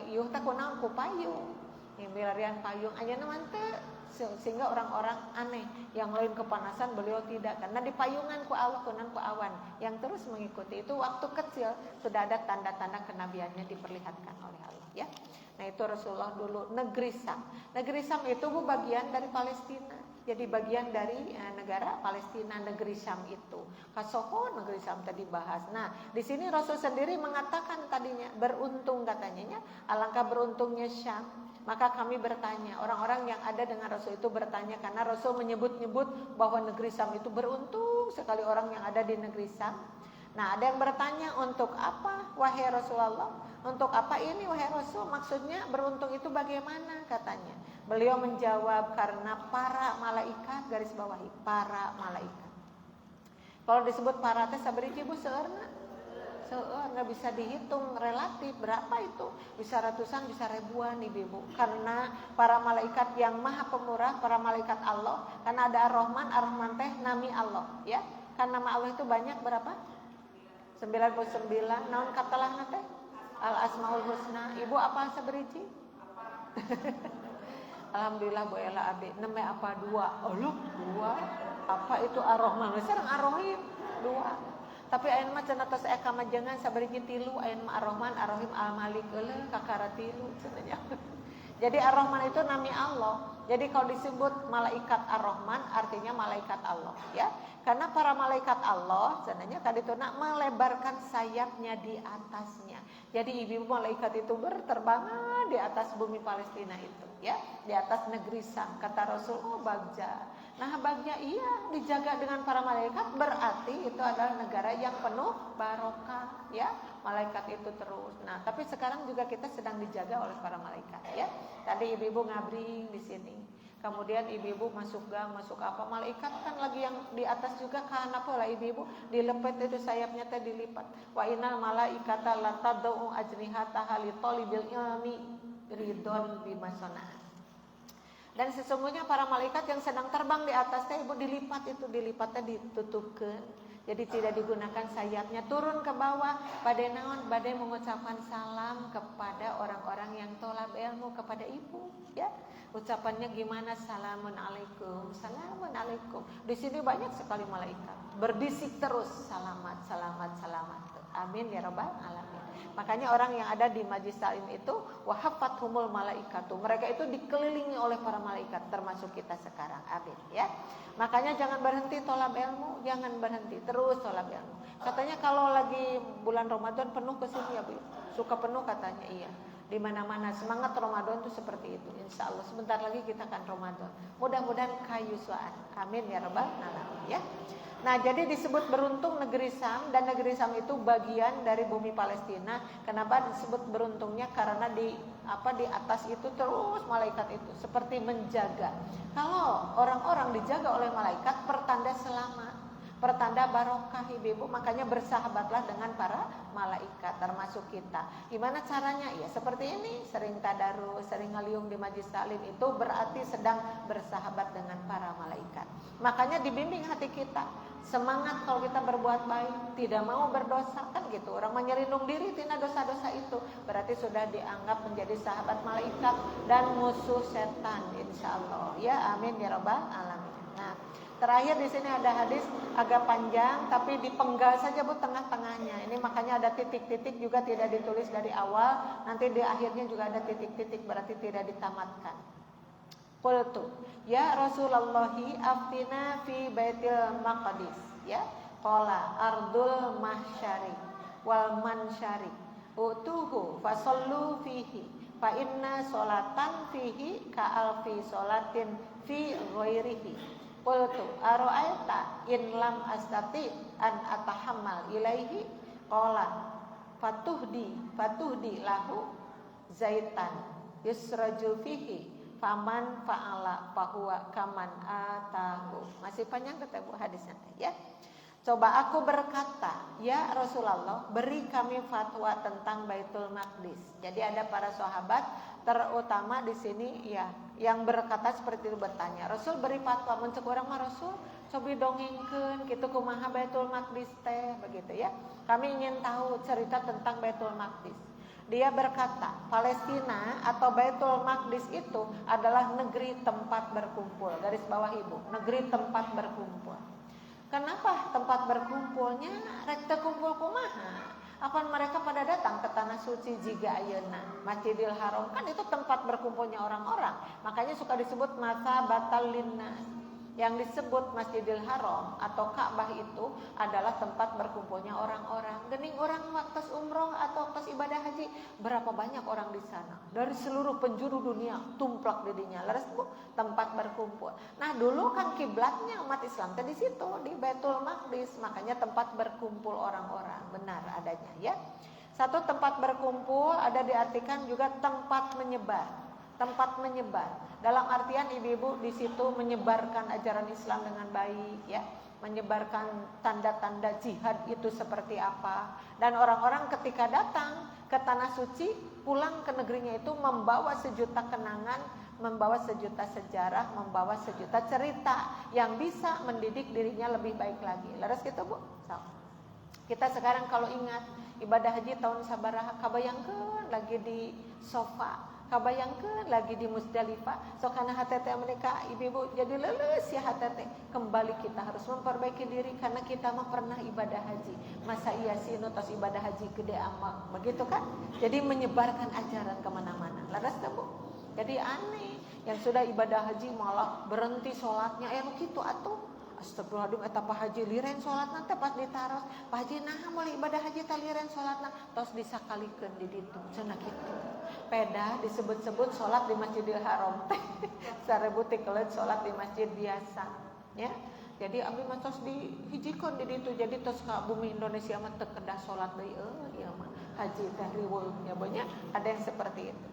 ieuh teh kunaon ku payung. Milarian payung ayeuna mah teu sehingga orang-orang aneh yang lain kepanasan beliau tidak karena di payungan ku Allah kunan ku awan yang terus mengikuti itu waktu kecil sudah ada tanda-tanda kenabiannya diperlihatkan oleh Allah ya. Nah itu Rasulullah dulu negeri Syam. Negeri Syam itu Bu bagian dari Palestina. Jadi bagian dari negara Palestina, negeri Syam itu. Kasoho negeri Syam tadi bahas. Nah, di sini Rasul sendiri mengatakan tadinya beruntung katanya, alangkah beruntungnya Syam. Maka kami bertanya, orang-orang yang ada dengan Rasul itu bertanya karena Rasul menyebut-nyebut bahwa negeri Syam itu beruntung sekali orang yang ada di negeri Syam. Nah, ada yang bertanya untuk apa wahai Rasulullah? Untuk apa ini wahai Rasul? Maksudnya beruntung itu bagaimana katanya? Beliau menjawab karena para malaikat, garis bawahi para malaikat. Kalau disebut para teh sabariji Bu seueurna? Seueur enggak bisa dihitung relatif berapa itu? Bisa ratusan, bisa ribuan ibu. Karena para malaikat yang maha pemurah, para malaikat Allah, karena ada Ar-Rahman, Ar-Rahman teh nami Allah, ya. Kan nama Allah itu banyak berapa? 99. Naon katalahna teh? Al-Asmaul Husna. Ibu apa sabariji? Alhamdulillah Bu Ella Abi. Neme apa 2? Oh lu 2. Apa itu Ar-Rahman? Sareng Ar-Rahim 2. Tapi ayeuna mah cenah tos eka majengan sabariji 3, ayeuna mah Ar-Rahman, Ar-Rahim, Al-Malik euleung kakara 3 cenah. Jadi Ar-Rahman itu nama Allah. Jadi kalau disebut malaikat Ar-Rahman artinya malaikat Allah, ya. Karena para malaikat Allah sebenarnya tadi itu nak melebarkan sayapnya di atasnya. Jadi ibu malaikat itu berterbangan di atas bumi Palestina itu, ya, di atas negeri Sam. Kata Rasul, oh Bagja. Nah Bagja iya dijaga dengan para malaikat, berarti itu adalah negara yang penuh barokah, ya. Malaikat itu terus. Nah, tapi sekarang juga kita sedang dijaga oleh para malaikat, ya. Tadi ibu-ibu ngabring di sini. Kemudian ibu-ibu masuk gang, masuk apa, malaikat kan lagi yang di atas juga kan apa lah ibu-ibu dilepet itu sayapnya teh dilipat. Wa innal malaikata latadau ajnihataha li talibil ilmi ridon bimasana. Dan sesungguhnya para malaikat yang sedang terbang di atas teh ibu dilipat itu, dilipatnya ditutupkan. Jadi tidak digunakan sayapnya, turun ke bawah pada naon, pada mengucapkan salam kepada orang-orang yang tolab ilmu, kepada ibu, ya. Ucapannya gimana? Salamun alaikum, salamun alaikum. Di sini banyak sekali malaikat berbisik terus selamat, selamat, selamat. Amin ya rabbal alamin. Makanya orang yang ada di majlis taklim itu wahafathumul malaikatu. Mereka itu dikelilingi oleh para malaikat, termasuk kita sekarang. Amin ya. Makanya jangan berhenti tolab ilmu, jangan berhenti, terus tolab ilmu. Katanya kalau lagi bulan Ramadan penuh ke sini ya Bu. Suka penuh katanya, iya. Di mana-mana semangat Ramadan itu seperti itu. Insya Allah sebentar lagi kita akan Ramadan. Mudah-mudahan kayuswaan. Amin ya rabbal alamin ya. Nah, jadi disebut beruntung negeri Sam, dan negeri Sam itu bagian dari bumi Palestina. Kenapa disebut beruntungnya? Karena di atas itu terus malaikat itu seperti menjaga. Kalau orang-orang dijaga oleh malaikat, pertanda selamat, pertanda barokah ibu-ibu. Makanya bersahabatlah dengan para malaikat, termasuk kita. Gimana caranya? Ya seperti ini, sering tadarus, sering ngaliung di majlis taklim, itu berarti sedang bersahabat dengan para malaikat. Makanya dibimbing hati kita, semangat kalau kita berbuat baik, tidak mau berdosa, kan gitu. Orang menyerindung diri tina dosa-dosa itu, berarti sudah dianggap menjadi sahabat malaikat dan musuh setan, insya Allah. Ya amin ya rabbal alamin. Nah, terakhir di sini ada hadis agak panjang, tapi dipenggal saja Bu tengah-tengahnya. Ini makanya ada titik-titik juga tidak ditulis dari awal, nanti di akhirnya juga ada titik-titik, berarti tidak ditamatkan. Qultu ya Rasulullahi aftina fi Baitil Maqdis, ya. Qala ardul mahsyari wal mansyari utuhu fasallu fihi fa inna sholatan fihi ka alfi sholatin fi ghairihi. Qultu ara'aita in lam astati an atahammal ilaihi. Qala fatuhdi lahu zaitan yusraju fihi faman fa'ala fahuwa kaman atahu. Masih panjang kata Bu hadisnya ya. Coba aku berkata, ya Rasulullah, beri kami fatwa tentang Baitul Maqdis. Jadi ada para sahabat terutama di sini ya yang berkata seperti itu, bertanya, Rasul beri fatwa mencek orang mah Rasul coba dongengkeun kitu kumaha Baitul Maqdis teh, begitu ya. Kami ingin tahu cerita tentang Baitul Maqdis. Dia berkata, Palestina atau Baitul Maqdis itu adalah negeri tempat berkumpul. Garis bawah ibu, negeri tempat berkumpul. Kenapa tempat berkumpulnya? Rek teu kumpul kumaha? Apa mereka pada datang ke tanah suci jiga ayeuna Masjidil Haram, kan itu tempat berkumpulnya orang-orang. Makanya suka disebut masa batal linnas. Yang disebut Masjidil Haram atau Ka'bah itu adalah tempat berkumpulnya orang-orang. Gening orang waktu umroh atau waktu ibadah haji, berapa banyak orang di sana dari seluruh penjuru dunia tumplak di dinya. Laras Bu, tempat berkumpul. Nah, dulu kan kiblatnya umat Islam di situ di Baitul Maqdis, makanya tempat berkumpul orang-orang. Benar adanya ya. Satu tempat berkumpul ada diartikan juga tempat menyebar. Tempat menyebar dalam artian ibu-ibu di situ menyebarkan ajaran Islam dengan baik ya, menyebarkan tanda-tanda jihad itu seperti apa, dan orang-orang ketika datang ke tanah suci pulang ke negerinya itu membawa sejuta kenangan, membawa sejuta sejarah, membawa sejuta cerita yang bisa mendidik dirinya lebih baik lagi. Laras gitu Bu. So, kita sekarang kalau ingat ibadah haji tahun sabaraha, kabayangkeun lagi di sofa, kabayangkeun lagi di Musdalifah, so kana hatete mereka ibu-ibu jadi leles ya hatete. Kembali kita harus memperbaiki diri karena kita mah pernah ibadah haji. Masa iya sih nutos ibadah haji gede amal, begitu kan? Jadi menyebarkan ajaran kemana-mana. Laras Bu. Jadi aneh, yang sudah ibadah haji malah berhenti sholatnya, gitu atuh. Astagfirullahaladzim, eta Pak Haji liren sholatna teh pas ditaros. Pak Haji naha mulai ibadah haji teh liren sholatna, tos disakalikeun di ditu, cenah kitu. Peda disebut-sebut sholat di Masjidil Haram teh. Sarebu teh kelet sholat di masjid biasa, ya. Jadi abdi mah tos dihijikeun di ditu, jadi tos ka bumi Indonesia mah teu kedah sholat deui ieu mah. Haji teh riweuh nya banyak, ada yang seperti itu.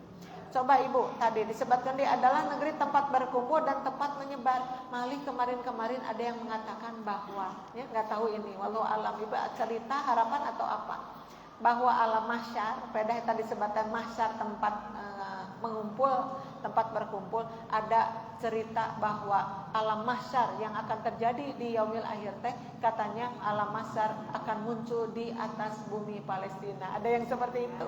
Coba ibu, tadi disebutkan dia adalah negeri tempat berkumpul dan tempat menyebar. Malih kemarin-kemarin ada yang mengatakan bahwa, ya nggak tahu ini, walau alam ibu cerita harapan atau apa, bahwa alam mahsyar, pada tadi disebutkan mahsyar tempat mengumpul, tempat berkumpul, ada cerita bahwa alam mahsyar yang akan terjadi di yaumil akhir teh, katanya alam mahsyar akan muncul di atas bumi Palestina. Ada yang seperti itu.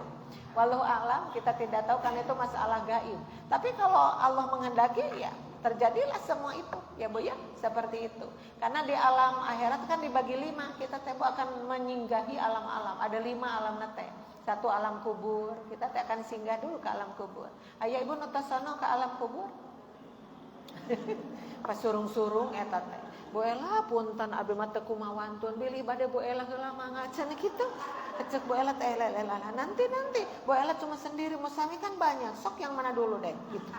Walau alam, kita tidak tahu karena itu masalah gaib. Tapi kalau Allah menghendaki, ya terjadilah semua itu, ya Bu ya, seperti itu. Karena di alam akhirat kan dibagi 5, kita tempo akan menyinggahi alam-alam. Ada 5 alam nate. 1 alam kubur, kita akan singgah dulu ke alam kubur. Aya ibu nutosono ke alam kubur. Pas surung-surung eta teh. Bu Ela punten abdi mah teu kumawantun bilih bade Bu Ela heula mangga cenah kitu. Cek Bu Ela teh nanti Bu Ela cuma sendiri, mau sami kan banyak. Sok yang mana dulu deh gitu.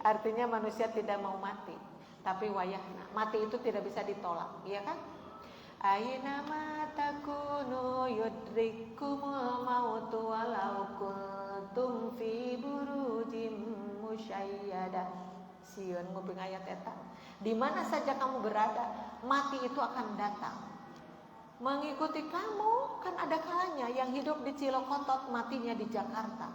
Artinya manusia tidak mau mati, tapi wayahna. Mati itu tidak bisa ditolak, iya kan? Aina ma takunu yudrikumul mautu walau kuntum fi burujim musyayyadah. Sieun nguping ayat eta. Di mana saja kamu berada, mati itu akan datang. Mengikuti kamu, kan ada kalanya yang hidup di Cilokotot matinya di Jakarta.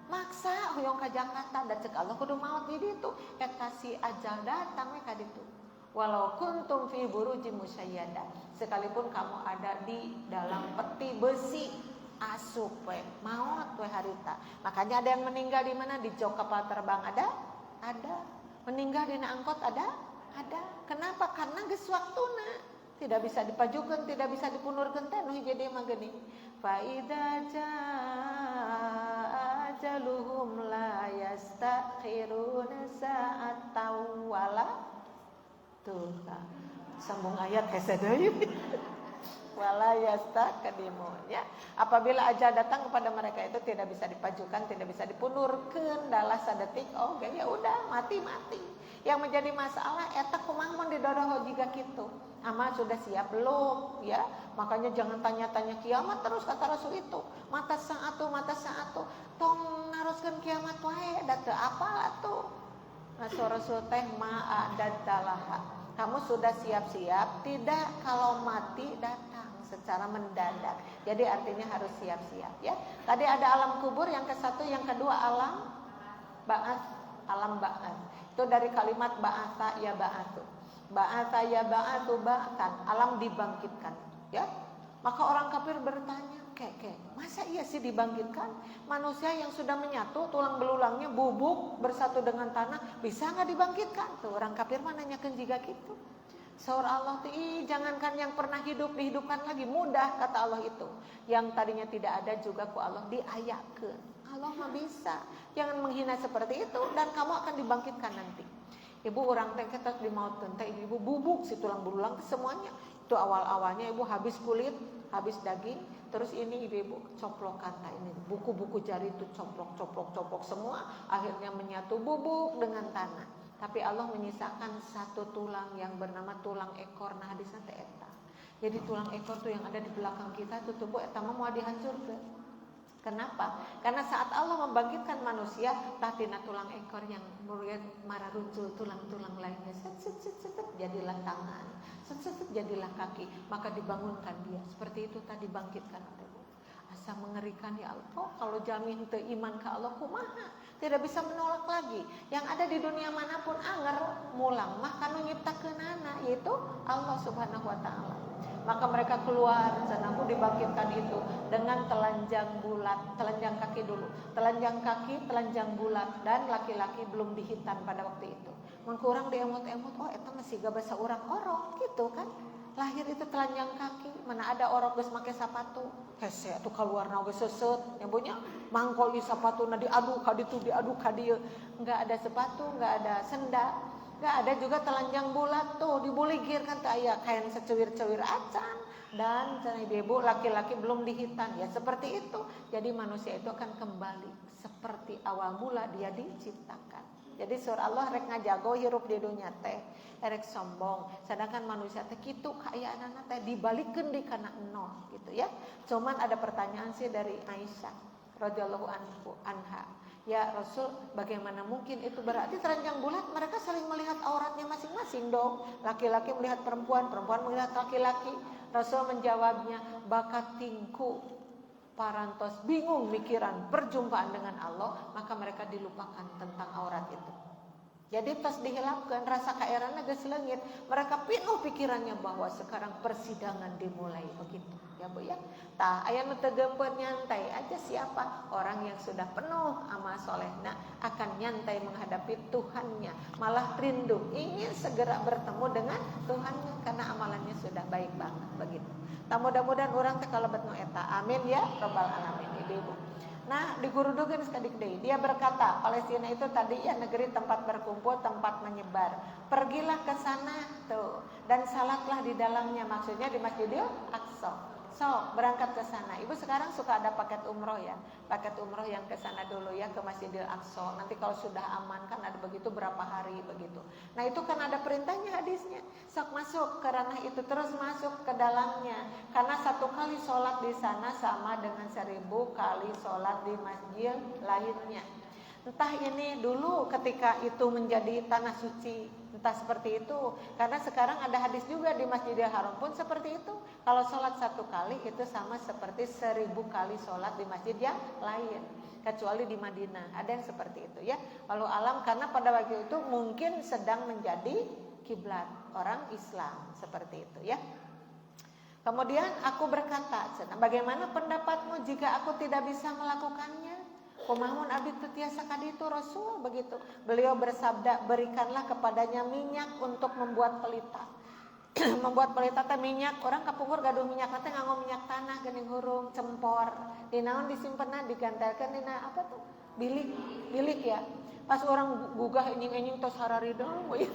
Maksa hoyong ke Jakarta dan cek Allah kudu maut di ditu. Eta si ajal datang we ka ditu. Walau kuntum fi burujim musyayyadah, sekalipun kamu ada di dalam peti besi asup we maut we harita. Makanya ada yang meninggal di mana? Di jok kapal terbang ada? Meninggal di angkot ada? Kenapa? Karena geus waktuna. Tidak bisa dipajukeun, tidak bisa dipundurkeun teh nu hiji deui mah geuning. Fa idza jaa ajaluhum la yastakhiruna sa'atan wala. Tuh, sambung ayat hese deui. Wala yastakdimun, ya. Apabila ajal datang kepada mereka itu tidak bisa dipajukan, tidak bisa dipundurkeun dalam sadetik. Oke, ya udah mati. Yang menjadi masalah eta kumaha mun didodoh jiga kitu. Amal sudah siap belum, ya? Makanya jangan tanya-tanya kiamat terus kata Rasul itu. Mata saatu, tong naroskeun kiamat wae, da teu apal atuh. Rasul teh ma'adadalah. Kamu sudah siap-siap, tidak kalau mati datang secara mendadak. Jadi artinya harus siap-siap, ya. Tadi ada alam kubur, yang ke-1, yang kedua alam ba'ats, alam ba'ats. Itu dari kalimat ba'atsa ya ba'atu. Ba'atsa ya ba'atu ba'tan, alam dibangkitkan, ya. Maka orang kafir bertanya, masa iya sih dibangkitkan? Manusia yang sudah menyatu, tulang belulangnya bubuk bersatu dengan tanah, bisa nggak dibangkitkan? Tuh orang kafir mah nanyakeun jiga gitu. Saur Allah tuh, jangankan yang pernah hidup dihidupkan lagi, mudah kata Allah itu. Yang tadinya tidak ada juga ku Allah diayakeun. Allah mah bisa. Jangan menghina seperti itu dan kamu akan dibangkitkan nanti. Ibu orang teh ketok di mautkeun teh ibu bubuk si tulang belulang semuanya. Itu awal-awalnya ibu habis kulit, habis daging, terus ini ibu coplokan ini buku-buku jari itu coplok semua, akhirnya menyatu bubuk dengan tanah. Tapi Allah menyisakan satu tulang yang bernama tulang ekor. Nah hadisnya teh eta. Jadi tulang ekor tuh yang ada di belakang kita tuh tubuh eta mah mau dihancurkeun. Kenapa? Karena saat Allah membangkitkan manusia, tatina tulang ekor yang mararuncul tulang-tulang lainnya, jadilah tangan, jadilah kaki, maka dibangunkan dia. Seperti itu tadi bangkitkan oleh Allah. Asa mengerikan ya Allah. Kalau jamin teu iman ke Allah kumaha? Tidak bisa menolak lagi. Yang ada di dunia manapun anger mulang mah kanu nyiptakeunana, yaitu Allah Subhanahu wa taala. Maka mereka keluar, sanaku dibangkitkan itu dengan telanjang bulat, telanjang kaki dulu, telanjang kaki, telanjang bulat, dan laki-laki belum dihitan pada waktu itu. Mengkurang diemot-emot, eta masih gak bahasa orang orok gitu kan? lahir itu telanjang kaki, mana ada orang geus make sepatu. Hese atuh kaluarna geus seuseut, nyambunya mangkol ieu sapatuna diaduk ka ditu diaduk ka dieu. Enggak ada sepatu, enggak ada senda, enggak ada juga telanjang bulat tuh dibuligir kan teu aya kain secewir-cewir acan. Dan ibu laki-laki belum dihitan ya seperti itu. Jadi manusia itu akan kembali seperti awal mula dia diciptakan. Jadi surah Allah rek ngajago hirup di dunya teh rek sombong. Sedangkan manusia teh kitu kaayaanana teh dibalikeun deui kana nol gitu ya. Cuman ada pertanyaan sih dari Aisyah radhiyallahu anha. Ya Rasul, bagaimana mungkin itu berarti telanjang bulat mereka saling melihat auratnya masing-masing dong. Laki-laki melihat perempuan, perempuan melihat laki-laki. Rasul menjawabnya, bakat tingku parantos bingung mikiran perjumpaan dengan Allah, maka mereka dilupakan tentang aurat itu. Jadi pas dihilapkan rasa kaeranna geus leungit, mereka penuh pikirannya bahwa sekarang persidangan dimulai begitu. Ya Bu ya. Tah aya nu teu geumpeur nyantai aja siapa? Orang yang sudah penuh amal solehna akan nyantai menghadapi Tuhannya, malah rindu ingin segera bertemu dengan Tuhannya karena amalannya sudah baik banget begitu. Tah mudah-mudahan urang teh kalebet nu eta. Amin ya rabbal alamin. Ibu. Nah, digurudukeun sakadik deui. Dia berkata, Palestina itu tadi ya negeri tempat berkumpul, tempat menyebar. Pergilah ke sana tuh dan salatlah di dalamnya, maksudnya di Masjidil Aqsa. So, berangkat ke sana. Ibu sekarang suka ada paket umroh ya. Paket umroh yang ke sana dulu ya ke Masjidil Aqsa. Nanti kalau sudah aman kan ada begitu berapa hari begitu. Nah, itu kan ada perintahnya hadisnya. Sok masuk ke ranah itu, terus masuk ke dalamnya. Karena satu kali sholat di sana sama dengan 1000 kali sholat di masjid lainnya. Entah ini dulu ketika itu menjadi tanah suci, entah seperti itu. Karena sekarang ada hadis juga di Masjidil Haram pun seperti itu. Kalau sholat satu kali itu sama seperti 1000 kali sholat di masjid yang lain. Kecuali di Madinah, ada yang seperti itu ya. Lalu alam karena pada waktu itu mungkin sedang menjadi kiblat orang Islam seperti itu ya. Kemudian aku berkata, bagaimana pendapatmu jika aku tidak bisa melakukannya? Kumaha abdi teu tiasa kaditu Rasul begitu. Beliau bersabda, berikanlah kepadanya minyak untuk membuat pelita. Membuat pelita teh minyak, orang kapungkur gaduh minyak teh nganggo minyak tanah geuning hurung, cempor. Dinaon disimpenna digantelkeun dina apa tuh? Bilik ya. Pas orang gugah enjing-enjing tos hararidang we.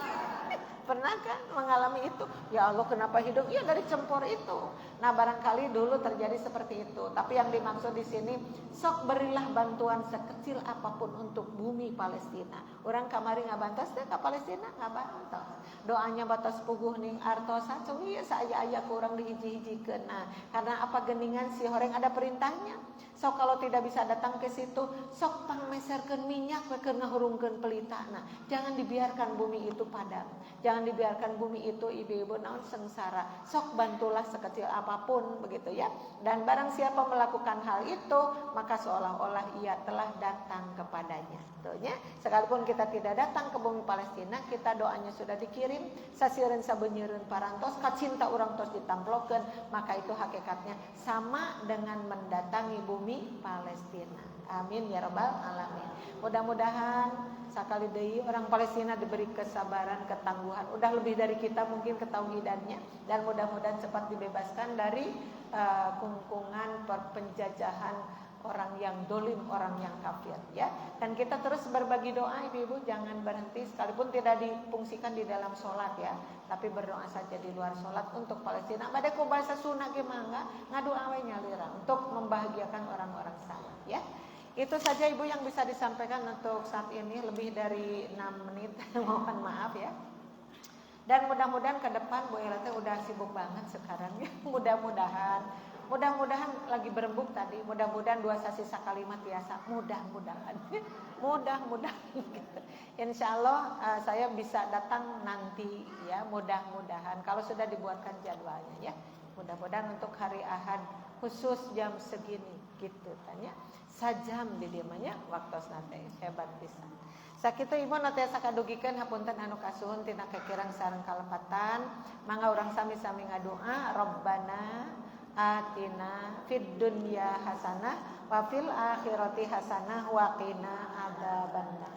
Pernah kan mengalami itu? Ya Allah kenapa hidup? Ya dari cempor itu. Nah barangkali dulu terjadi seperti itu. Tapi yang dimaksud di sini, sok berilah bantuan sekecil apapun untuk bumi Palestina. Orang kamari ngabantos deh ke Palestina ngabantos. Doanya batas puguh ning artosa cuy saaya-aya kurang dihiji-hijikeun. Nah, karena apa geningan si horeng ada perintahnya. Sok kalau tidak bisa datang ke situ, sok pangmeserkeun minyak we keur ngahurungkeun pelita. Nah, jangan dibiarkan bumi itu padam. Jangan dibiarkan bumi itu ibu-ibu naon sengsara. Sok bantulah sekecil apapun begitu ya. Dan barang siapa melakukan hal itu, maka seolah-olah ia telah datang kepadanya. Tuh ya. Sekalipun kita tidak datang ke bumi Palestina, kita doanya sudah dikirim, sasieureun sabeunyeureuun parantos, kacinta urang tos ditamplokeun, maka itu hakikatnya sama dengan mendatangi bumi Palestina. Amin ya rabbal alamin. Mudah-mudahan sakali deui orang Palestina diberi kesabaran, ketangguhan. Udah lebih dari kita mungkin ketauhidannya, dan mudah-mudahan cepat dibebaskan dari kungkungan penjajahan orang yang dolim, orang yang kafir ya. Dan kita terus berbagi doa ibu-ibu, jangan berhenti sekalipun tidak difungsikan di dalam sholat ya, tapi berdoa saja di luar sholat untuk Palestina. Bade ku bahasa Sunda ge mangga ngadoa we nyalira untuk membahagiakan orang-orang sana ya. Itu saja ibu yang bisa disampaikan untuk saat ini, lebih dari 6 menit mohon maaf ya. Dan mudah-mudahan ke depan Bu Ella teh udah sibuk banget sekarang ya. Mudah-mudahan lagi berembuk tadi. Mudah-mudahan 2 sisa kalimat biasa. Mudah-mudahan gitu. Insya Allah saya bisa datang nanti ya. Mudah-mudahan kalau sudah dibuatkan jadwalnya ya. Mudah-mudahan untuk hari Ahad khusus jam segini gitu tanya. Sajam di diamanya waktu nate hebat pisan. Sakitu ibu nate sakadugikeun hapunten anu kasuhun tina kekiran sareng kalepatan. Mangga urang sami-sami ngadoa, Rabbana atina fid dunya hasanah wa fil akhirati hasanah wa qina adzabannar.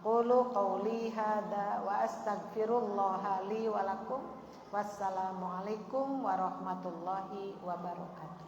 Aqulu qauli hadza wa astaghfirullaha li wa lakum. Wassalamualaikum warahmatullahi wabarakatuh.